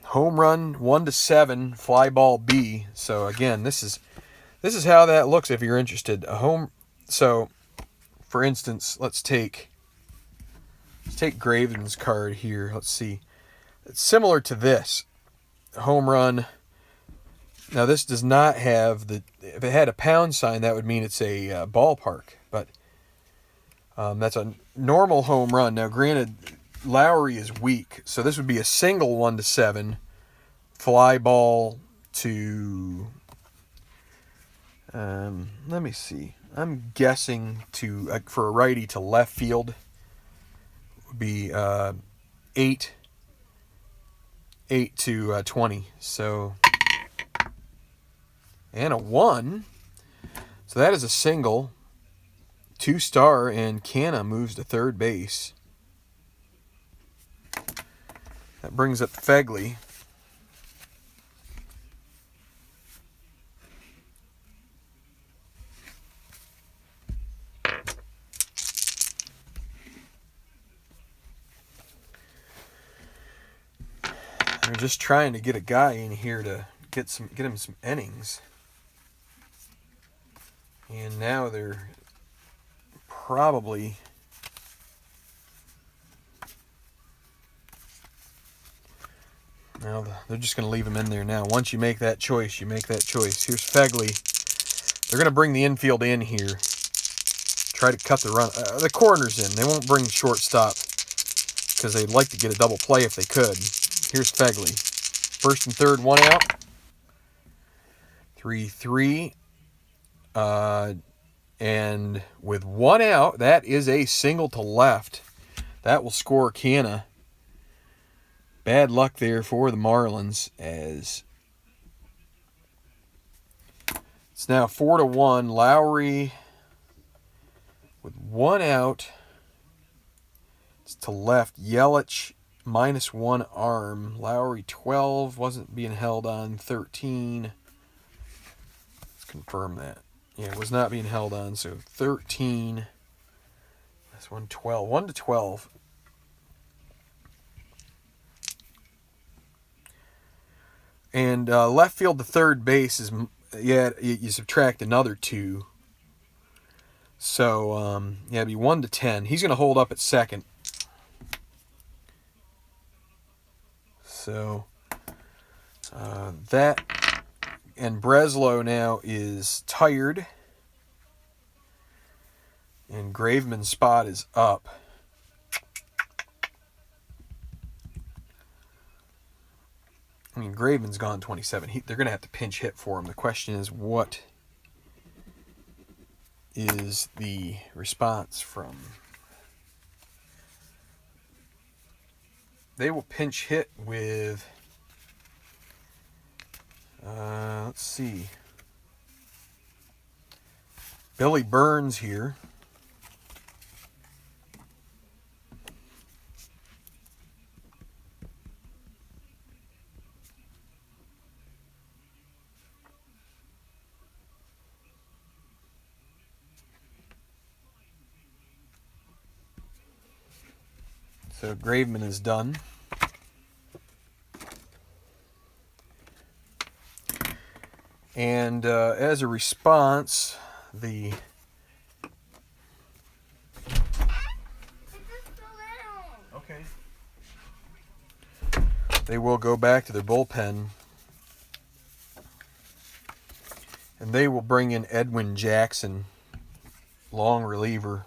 Home run 1-7. Fly ball B. So again, this is how that looks if you're interested. So for instance, let's take Graven's card here. Let's see. It's similar to this. Home run. Now this does not have if it had a pound sign, that would mean it's a ballpark, but that's a normal home run. Now granted, Lowry is weak, so this would be a single 1-7. Fly ball to let me see. I'm guessing for a righty to left field would be 8-20. So, and a 1. So that is a single. 2-star, and Canna moves to third base. That brings up Fegley. They're just trying to get a guy in here to get him some innings. And now they're probably they're just going to leave him in there now. Once you make that choice, you make that choice. Here's Fegley. They're going to bring the infield in here. Try to cut the run. The corner's in. They won't bring shortstop because they'd like to get a double play if they could. Here's Fegley. First and third, 1 out. 3-3. And with 1 out, that is a single to left. That will score Canna. Bad luck there for the Marlins, as it's now 4-1. Lowry with 1 out. It's to left. Yelich -1 arm. Lowry 12, wasn't being held on. 13. Let's confirm that. Yeah, it was not being held on, so 13. That's 1-12. 1-12. And left field to third base is, you subtract another 2. So, it'd be 1-10. He's going to hold up at second. So, that, and Breslow now is tired. And Graveman's spot is up. I mean, Graveman's gone 27. They're going to have to pinch hit for him. The question is, what is the response from they will pinch hit with, let's see, Billy Burns here. So Graveman is done. And as a response, the they will go back to their bullpen, and they will bring in Edwin Jackson, long reliever.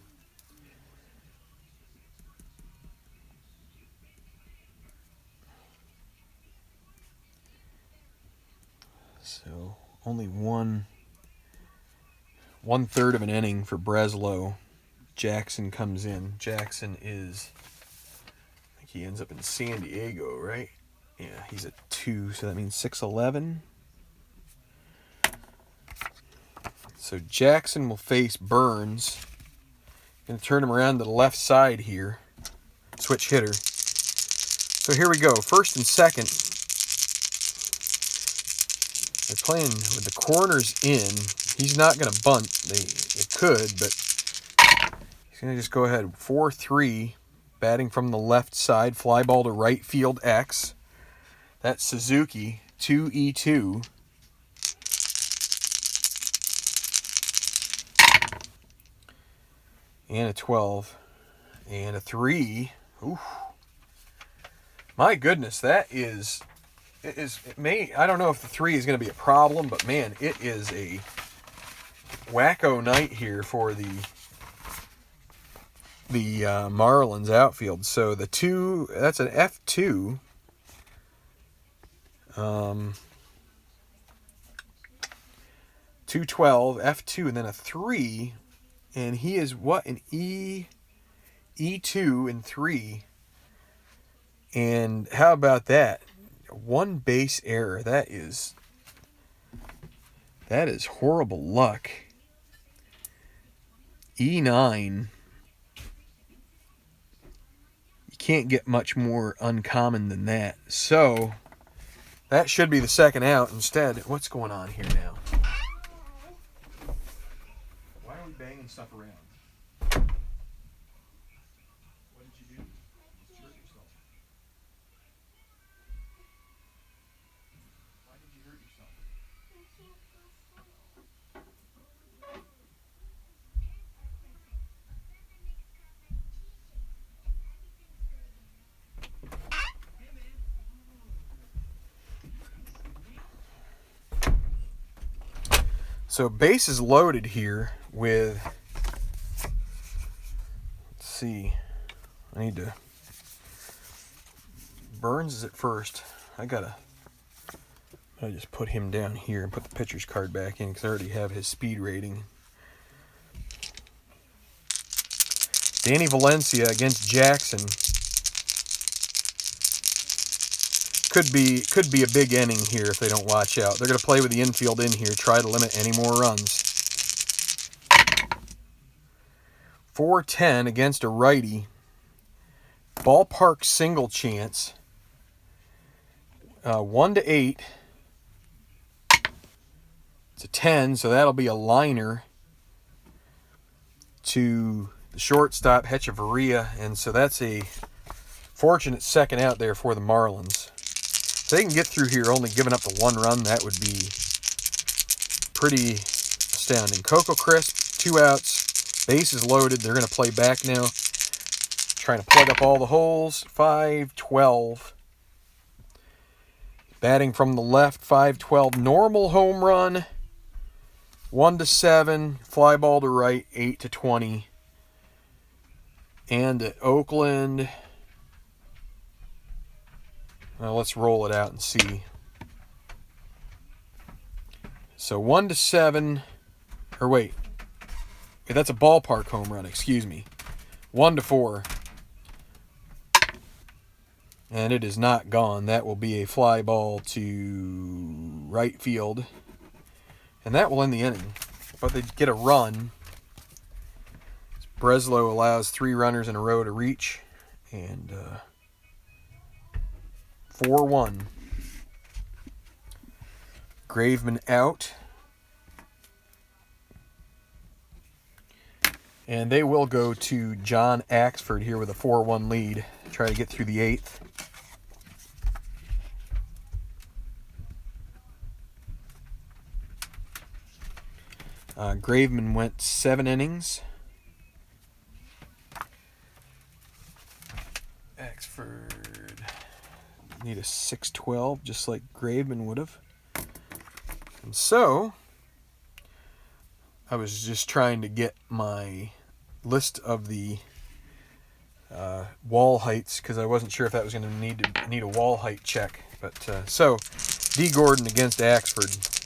So only one third of an inning for Breslow. Jackson comes in. Jackson is, I think he ends up in San Diego, right? Yeah, he's at 2, so that means 6'11". So Jackson will face Burns. Going to turn him around to the left side here. Switch hitter. So here we go. First and second. They're playing with the corners in. He's not going to bunt. They could, but he's going to just go ahead. 4-3. Batting from the left side. Fly ball to right field X. That's Suzuki. 2-2. And a 12. And a 3. Ooh. My goodness, that is... I don't know if the 3 is going to be a problem, but man, it is a wacko night here for the Marlins outfield. So the 2, that's an F2. 212, F2, and then a 3, and he is what, an E2 and 3. And how about that? 1 base error. That is horrible luck. E9. You can't get much more uncommon than that. So that should be the second out. Instead, what's going on here now? Why are we banging stuff around? What did you do? Did you hurt yourself? Why did you hurt yourself? So base is loaded here with, let's see, I need to, Burns is at first. I just put him down here and put the pitcher's card back in because I already have his speed rating. Danny Valencia against Jackson. Could be a big inning here if they don't watch out. They're going to play with the infield in here, try to limit any more runs. 4-10 against a righty. Ballpark single chance. 1-8. It's a 10, so that'll be a liner to the shortstop, Hechavarria, and so that's a fortunate second out there for the Marlins. If they can get through here only giving up the 1 run, that would be pretty astounding. Coco Crisp, 2 outs, base is loaded. They're going to play back now, trying to plug up all the holes. 5-12. Batting from the left, 5-12. Normal home run, 1-7. Fly ball to right, 8-20. And at Oakland, well, let's roll it out and see. So 1-7, or wait, that's a ballpark home run, excuse me. 1-4. And it is not gone. That will be a fly ball to right field. And that will end the inning. But they get a run. Breslow allows 3 runners in a row to reach. And 4-1. Graveman out. And they will go to John Axford here with a 4-1 lead. Try to get through the 8th. Graveman went 7 innings. Axford need a 6-12, just like Graveman would have. And so, I was just trying to get my list of the wall heights because I wasn't sure if that was going to need a wall height check. But so, D. Gordon against Axford.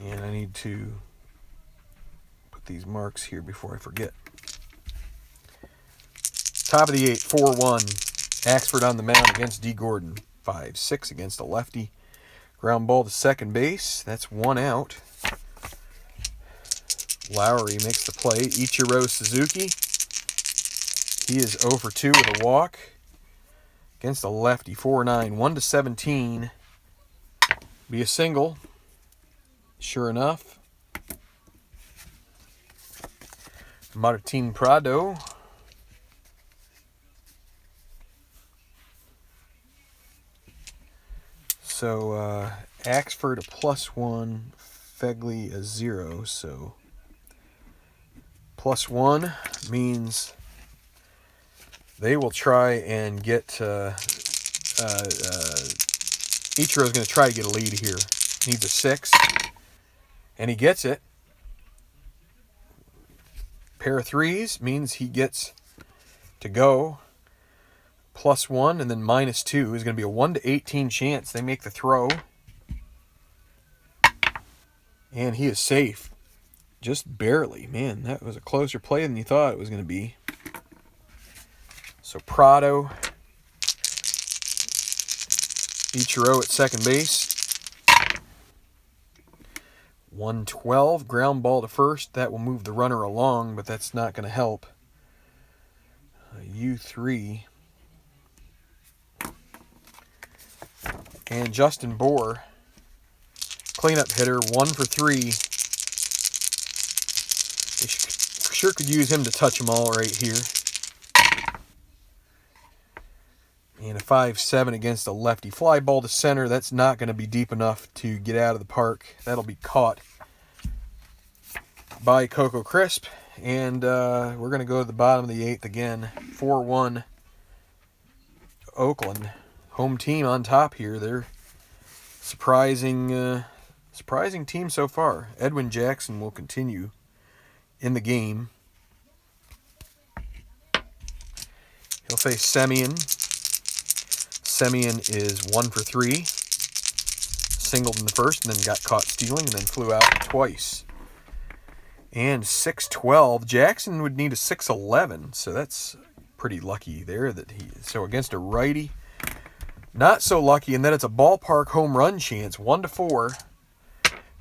And I need to put these marks here before I forget. Top of the 8th, 4-1. Axford on the mound against D. Gordon. 5-6 against a lefty. Ground ball to second base. That's 1 out. Lowry makes the play. Ichiro Suzuki. He is 0 for 2 with a walk. Against a lefty. 4-9. 1-17. Be a single. Sure enough. Martin Prado. So, Axford a +1, Fegley a 0. So, +1 means they will try and get. Ichiro's going to try to get a lead here. Needs a 6. And he gets it. Pair of 3s means he gets to go. +1 and then -2 is going to be a 1-18 chance they make the throw. And he is safe. Just barely. Man, that was a closer play than you thought it was going to be. So Prado. Ichiro at second base. 1-12. Ground ball to first. That will move the runner along, but that's not going to help. U3. And Justin Bohr, cleanup hitter, 1 for 3. They sure could use him to touch them all right here. And a 5-7 against a lefty. Fly ball to center. That's not going to be deep enough to get out of the park. That'll be caught by Coco Crisp. And we're going to go to the bottom of the 8th again. 4-1 Oakland. Home team on top here. They're surprising team so far. Edwin Jackson will continue in the game. He'll face Semien. Semien is 1 for 3. Singled in the first and then got caught stealing and then flew out twice. And 6-12. Jackson would need a 6-11, so that's pretty lucky there. So against a righty, not so lucky in that it's a ballpark home run chance, 1-4.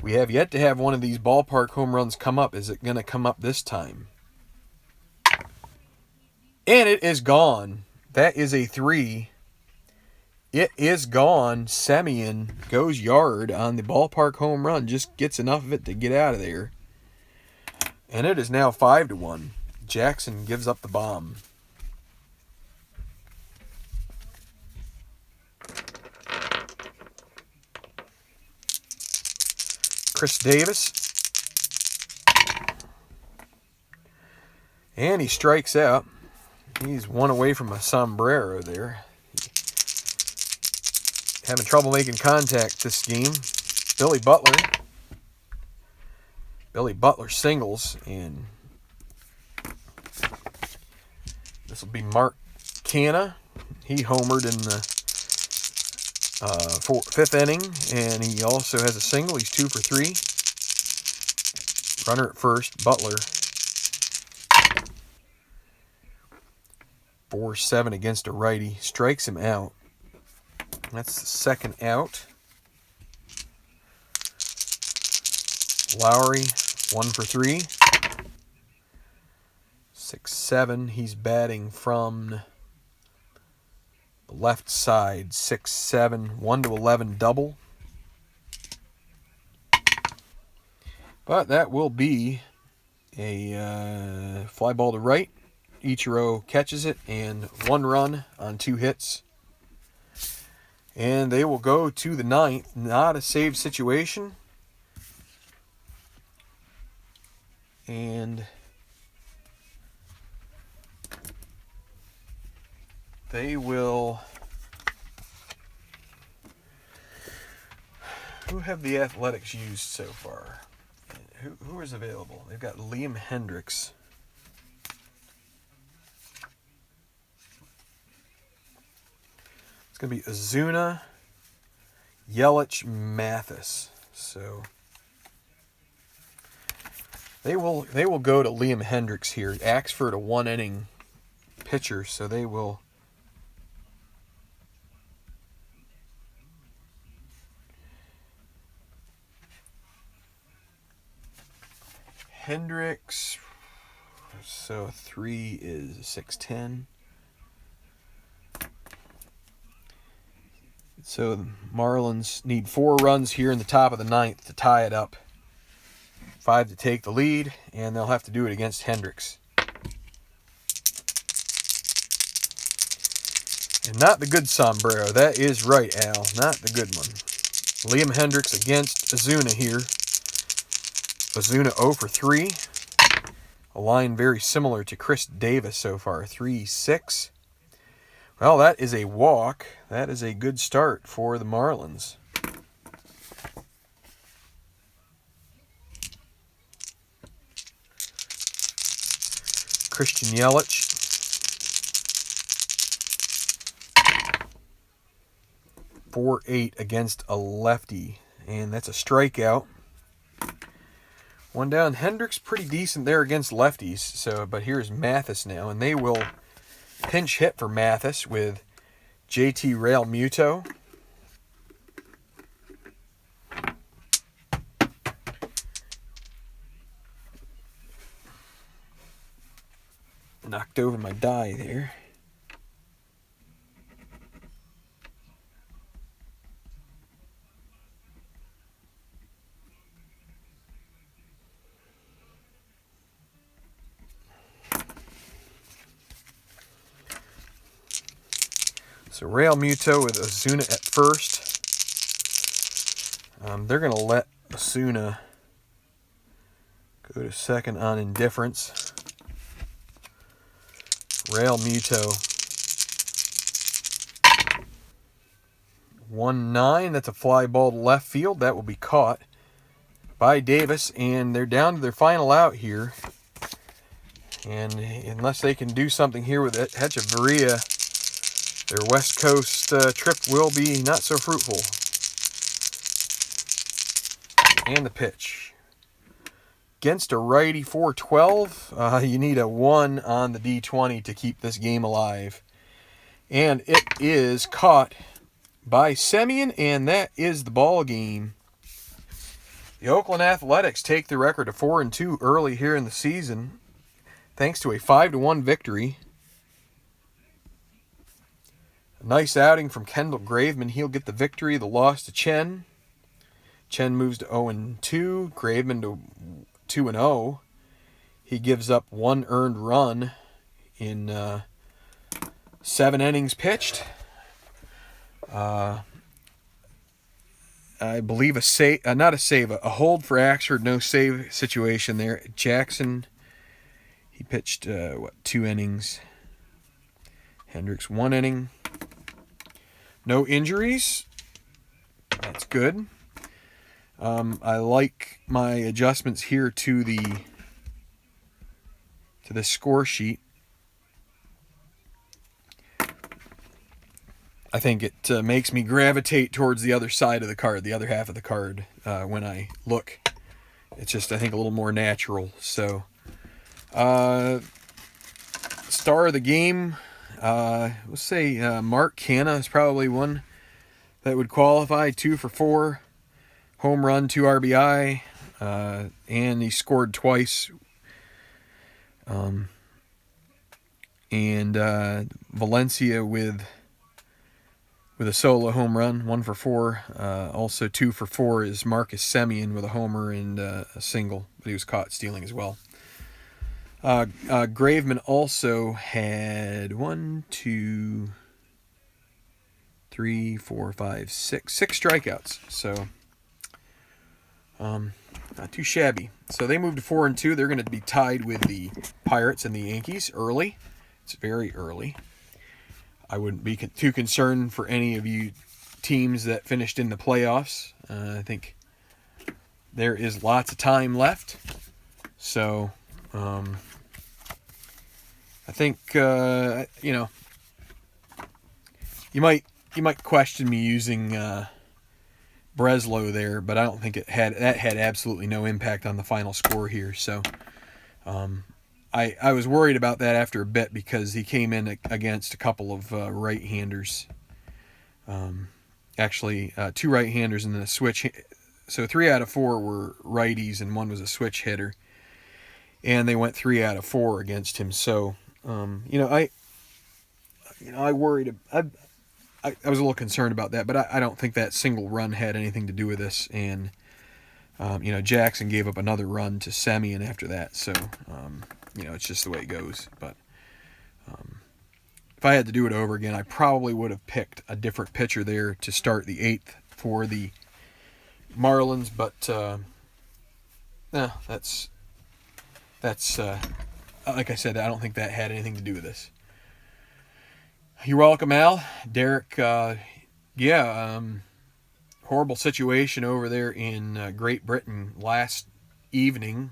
We have yet to have one of these ballpark home runs come up. Is it going to come up this time? And it is gone. That is a 3. It is gone. Semien goes yard on the ballpark home run. Just gets enough of it to get out of there. And it is now 5-1. Jackson gives up the bomb. Chris Davis. And he strikes out. He's 1 away from a sombrero there. Having trouble making contact this game. Billy Butler singles, and this will be Mark Canna. He homered in the 5th inning, and he also has a single. He's 2 for 3. Runner at first, Butler. 4-7 against a righty. Strikes him out. That's the second out. Lowry, 1 for 3. 6-7. He's batting from the left side. 6-7. 1-11 double. But that will be a fly ball to right. Ichiro catches it, and 1 run on 2 hits. And they will go to the 9th. Not a save situation. And they will... Who have the Athletics used so far? Who is available? They've got Liam Hendricks. It's going to be Ozuna, Yelich, Mathis. So they will go to Liam Hendricks here. Axford, a 1-inning pitcher, so they will... Hendricks, so 3 is 6-10. So the Marlins need 4 runs here in the top of the 9th to tie it up. 5 to take the lead, and they'll have to do it against Hendricks. And not the good sombrero. That is right, Al. Not the good one. Liam Hendricks against Ozuna here. Ozuna 0 for 3. A line very similar to Chris Davis so far. 3-6. Well, that is a walk. That is a good start for the Marlins. Christian Yelich. 4-8 against a lefty. And that's a strikeout. 1 down. Hendricks pretty decent there against lefties. So, but here's Mathis now. And they will pinch hit for Mathis with JT Realmuto. Knocked over my die there. So Realmuto with Ozuna at first. They're going to let Ozuna go to second on indifference. Realmuto 1-9. That's a fly ball to left field. That will be caught by Davis, and they're down to their final out here. And unless they can do something here with Hechavarria, their West Coast trip will be not so fruitful. And the pitch. Against a righty 4-12, you need a 1 on the D20 to keep this game alive. And it is caught by Semien, and that is the ball game. The Oakland Athletics take the record to 4-2 early here in the season, thanks to a 5-1 victory. A nice outing from Kendall Graveman. He'll get the victory. The loss to Chen. Chen moves to 0-2. Graveman to 2-0. He gives up 1 earned run in 7 innings pitched. I believe a save, not a save, a hold for Axford. No save situation there. Jackson, he pitched 2 innings. Hendricks 1 inning. No injuries. That's good. I like my adjustments here to the score sheet. I think it makes me gravitate towards the other side of the card, the other half of the card, when I look. It's just, I think, a little more natural. So, star of the game, Let's say Mark Canha is probably one that would qualify. 2 for 4, home run, 2 RBI, and he scored twice. And Valencia with a solo home run, 1 for 4. Also 2 for 4 is Marcus Semien with a homer and a single, but he was caught stealing as well. Graveman also had 1, 2, 3, 4, 5, 6 strikeouts. So not too shabby. So they moved to 4-2. They're going to be tied with the Pirates and the Yankees early. It's very early. I wouldn't be too concerned for any of you teams that finished in the playoffs. I think there is lots of time left. So I think you might question me using Breslow there, but I don't think that had absolutely no impact on the final score here. So I was worried about that after a bit because he came in against a couple of right-handers. Actually, 2 right-handers and then a switch. So 3 out of 4 were righties and 1 was a switch hitter. And they went 3 out of 4 against him. So, I worried. I was a little concerned about that, but I don't think that single run had anything to do with this. And, Jackson gave up another run to Semien after that. So, it's just the way it goes. But if I had to do it over again, I probably would have picked a different pitcher there to start the 8th for the Marlins. But that's like I said, I don't think that had anything to do with this. You're welcome, Al. Derek, horrible situation over there in Great Britain last evening.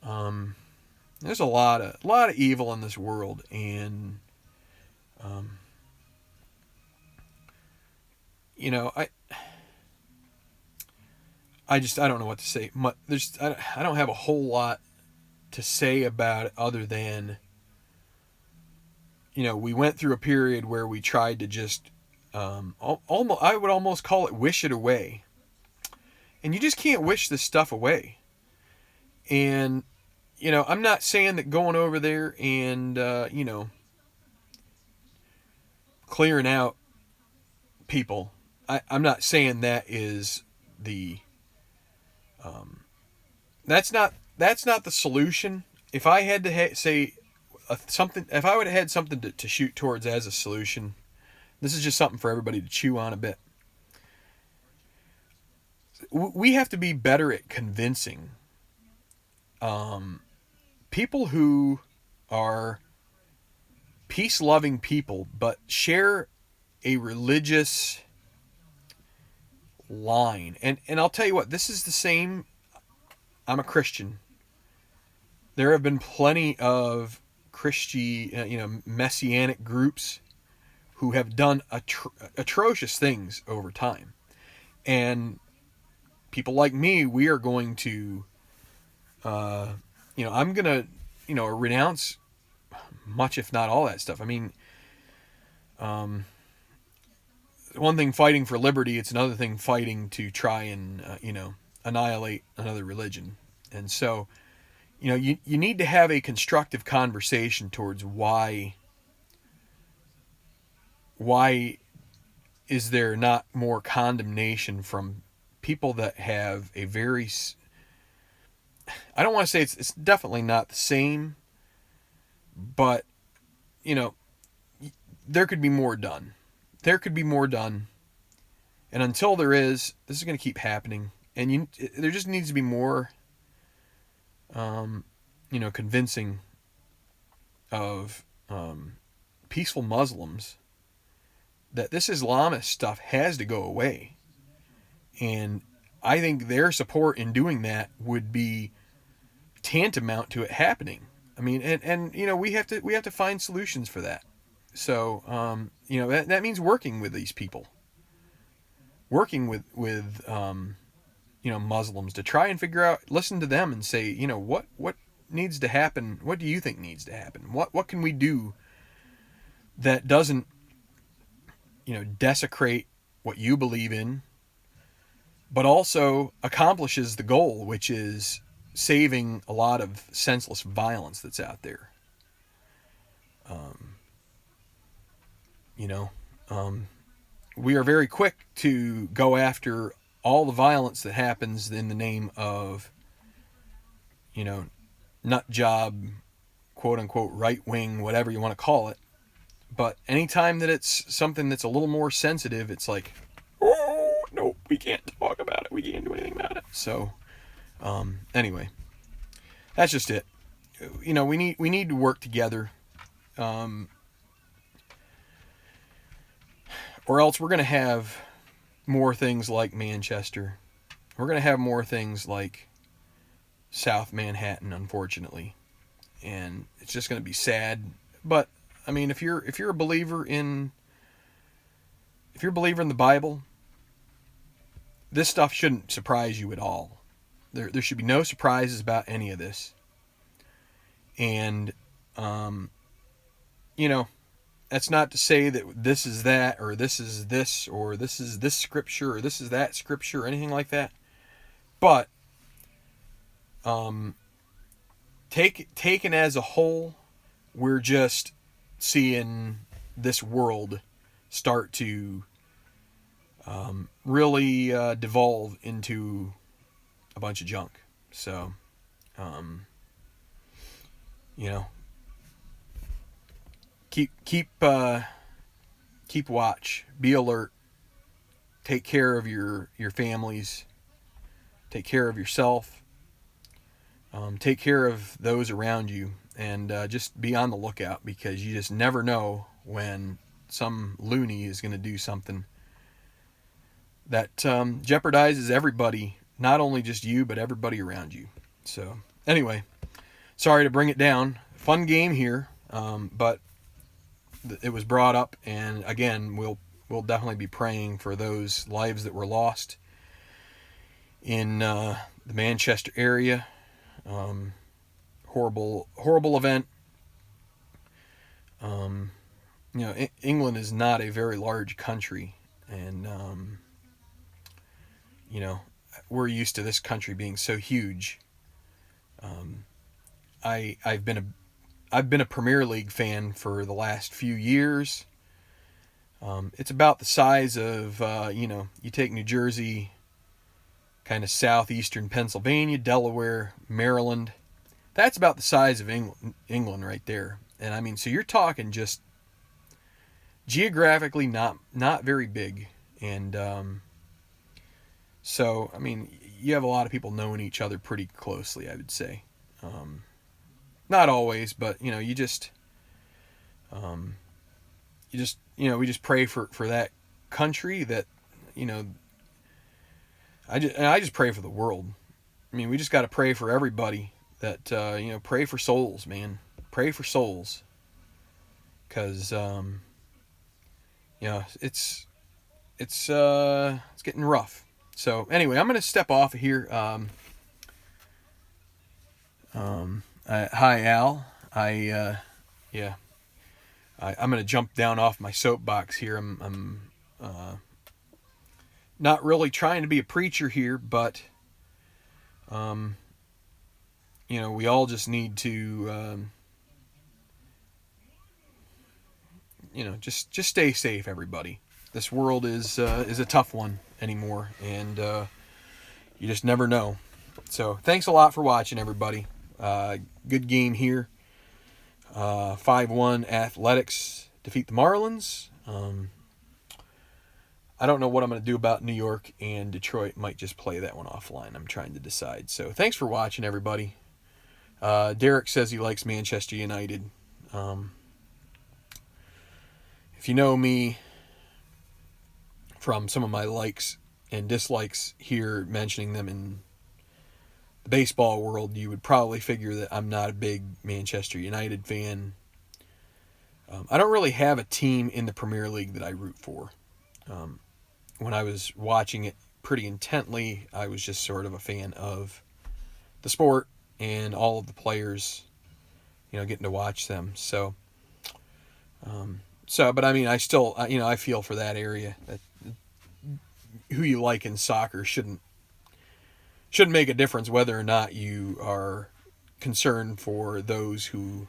There's a lot of evil in this world, and I don't know what to say. I don't have a whole lot to say about it other than we went through a period where we tried to just almost, I would almost call it wish it away, and you just can't wish this stuff away. And I'm not saying that going over there and clearing out people, I'm not saying that is the that's not the solution. If I had to say something, if I would have had something to shoot towards as a solution, this is just something for everybody to chew on a bit. We have to be better at convincing people who are peace-loving people but share a religious line. And I'll tell you what, this is the same. I'm a Christian. There have been plenty of Christian, messianic groups who have done atrocious things over time. And people like me, we are going to, I'm going to, renounce much, if not all that stuff. I mean, one thing fighting for liberty, it's another thing fighting to try and, annihilate another religion. And so, you need to have a constructive conversation towards why is there not more condemnation from people that have a very, I don't want to say it's definitely not the same, but, there could be more done. There could be more done. And until there is, this is going to keep happening. And there just needs to be more, convincing of peaceful Muslims that this Islamist stuff has to go away. And I think their support in doing that would be tantamount to it happening. I mean, and we have to find solutions for that. So, that means working with these people. Working with Muslims to try and figure out, listen to them and say, what needs to happen? What do you think needs to happen? What can we do that doesn't, desecrate what you believe in, but also accomplishes the goal, which is saving a lot of senseless violence that's out there. Um, you know, um, we are very quick to go after all the violence that happens in the name of, nut job, quote unquote, right wing, whatever you want to call it. But anytime that it's something that's a little more sensitive, it's like, oh, no, we can't talk about it. We can't do anything about it. So, anyway, that's just it. We need to work together, or else we're going to have more things like Manchester. We're going to have more things like South Manhattan, unfortunately, and it's just going to be sad. But I mean, if you're a believer in the Bible, this stuff shouldn't surprise you at all. There should be no surprises about any of this. And that's not to say that this is that, or this is this, or this is this scripture, or this is that scripture, or anything like that. But taken as a whole, we're just seeing this world start to really devolve into a bunch of junk. So, keep watch, be alert, take care of your families, take care of yourself, take care of those around you, and just be on the lookout, because you just never know when some loony is going to do something that jeopardizes everybody, not only just you, but everybody around you. So anyway, sorry to bring it down. Fun game here, but it was brought up, and again, we'll definitely be praying for those lives that were lost in the Manchester area. Horrible event. England is not a very large country, and we're used to this country being so huge. I've been a Premier League fan for the last few years. It's about the size of you take New Jersey, kind of southeastern Pennsylvania, Delaware, Maryland. That's about the size of England right there. And I mean, so you're talking just geographically not very big. And so, I mean, you have a lot of people knowing each other pretty closely, I would say. Not always, but, we just pray for that country, that, I just pray for the world. I mean, we just got to pray for everybody, that, pray for souls, man. Pray for souls. Because, it's getting rough. So anyway, I'm going to step off of here. Hi, Al. I'm going to jump down off my soapbox here. I'm not really trying to be a preacher here, but we all just need to just stay safe, everybody. This world is a tough one anymore, and you just never know. So thanks a lot for watching, everybody. Good game here. 5-1 Athletics defeat the Marlins. I don't know what I'm going to do about New York and Detroit. Might just play that one offline. I'm trying to decide. So thanks for watching, everybody. Derek says he likes Manchester United. If you know me from some of my likes and dislikes here, mentioning them in the baseball world, you would probably figure that I'm not a big Manchester United fan. I don't really have a team in the Premier League that I root for. When I was watching it pretty intently, I was just sort of a fan of the sport and all of the players, getting to watch them. So, So, but I mean, I still, I feel for that area. That who you like in soccer shouldn't make a difference whether or not you are concerned for those who,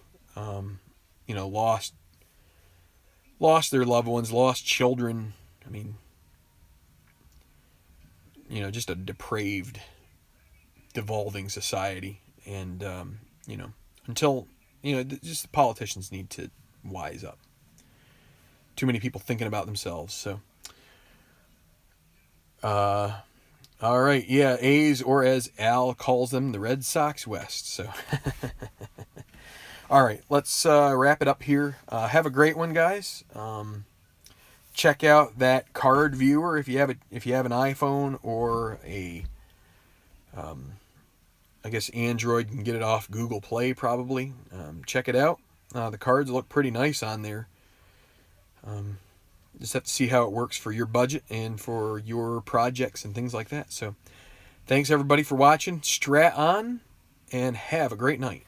lost their loved ones, lost children. I mean, just a depraved, devolving society. And, until, just the politicians need to wise up. Too many people thinking about themselves. So, all right. Yeah. A's, or as Al calls them, the Red Sox West. So, all right. Let's wrap it up here. Have a great one, guys. Check out that card viewer if you have an iPhone or a I guess Android. You can get it off Google Play probably. Check it out. The cards look pretty nice on there. Just have to see how it works for your budget and for your projects and things like that. So thanks everybody for watching. Strat on, and have a great night.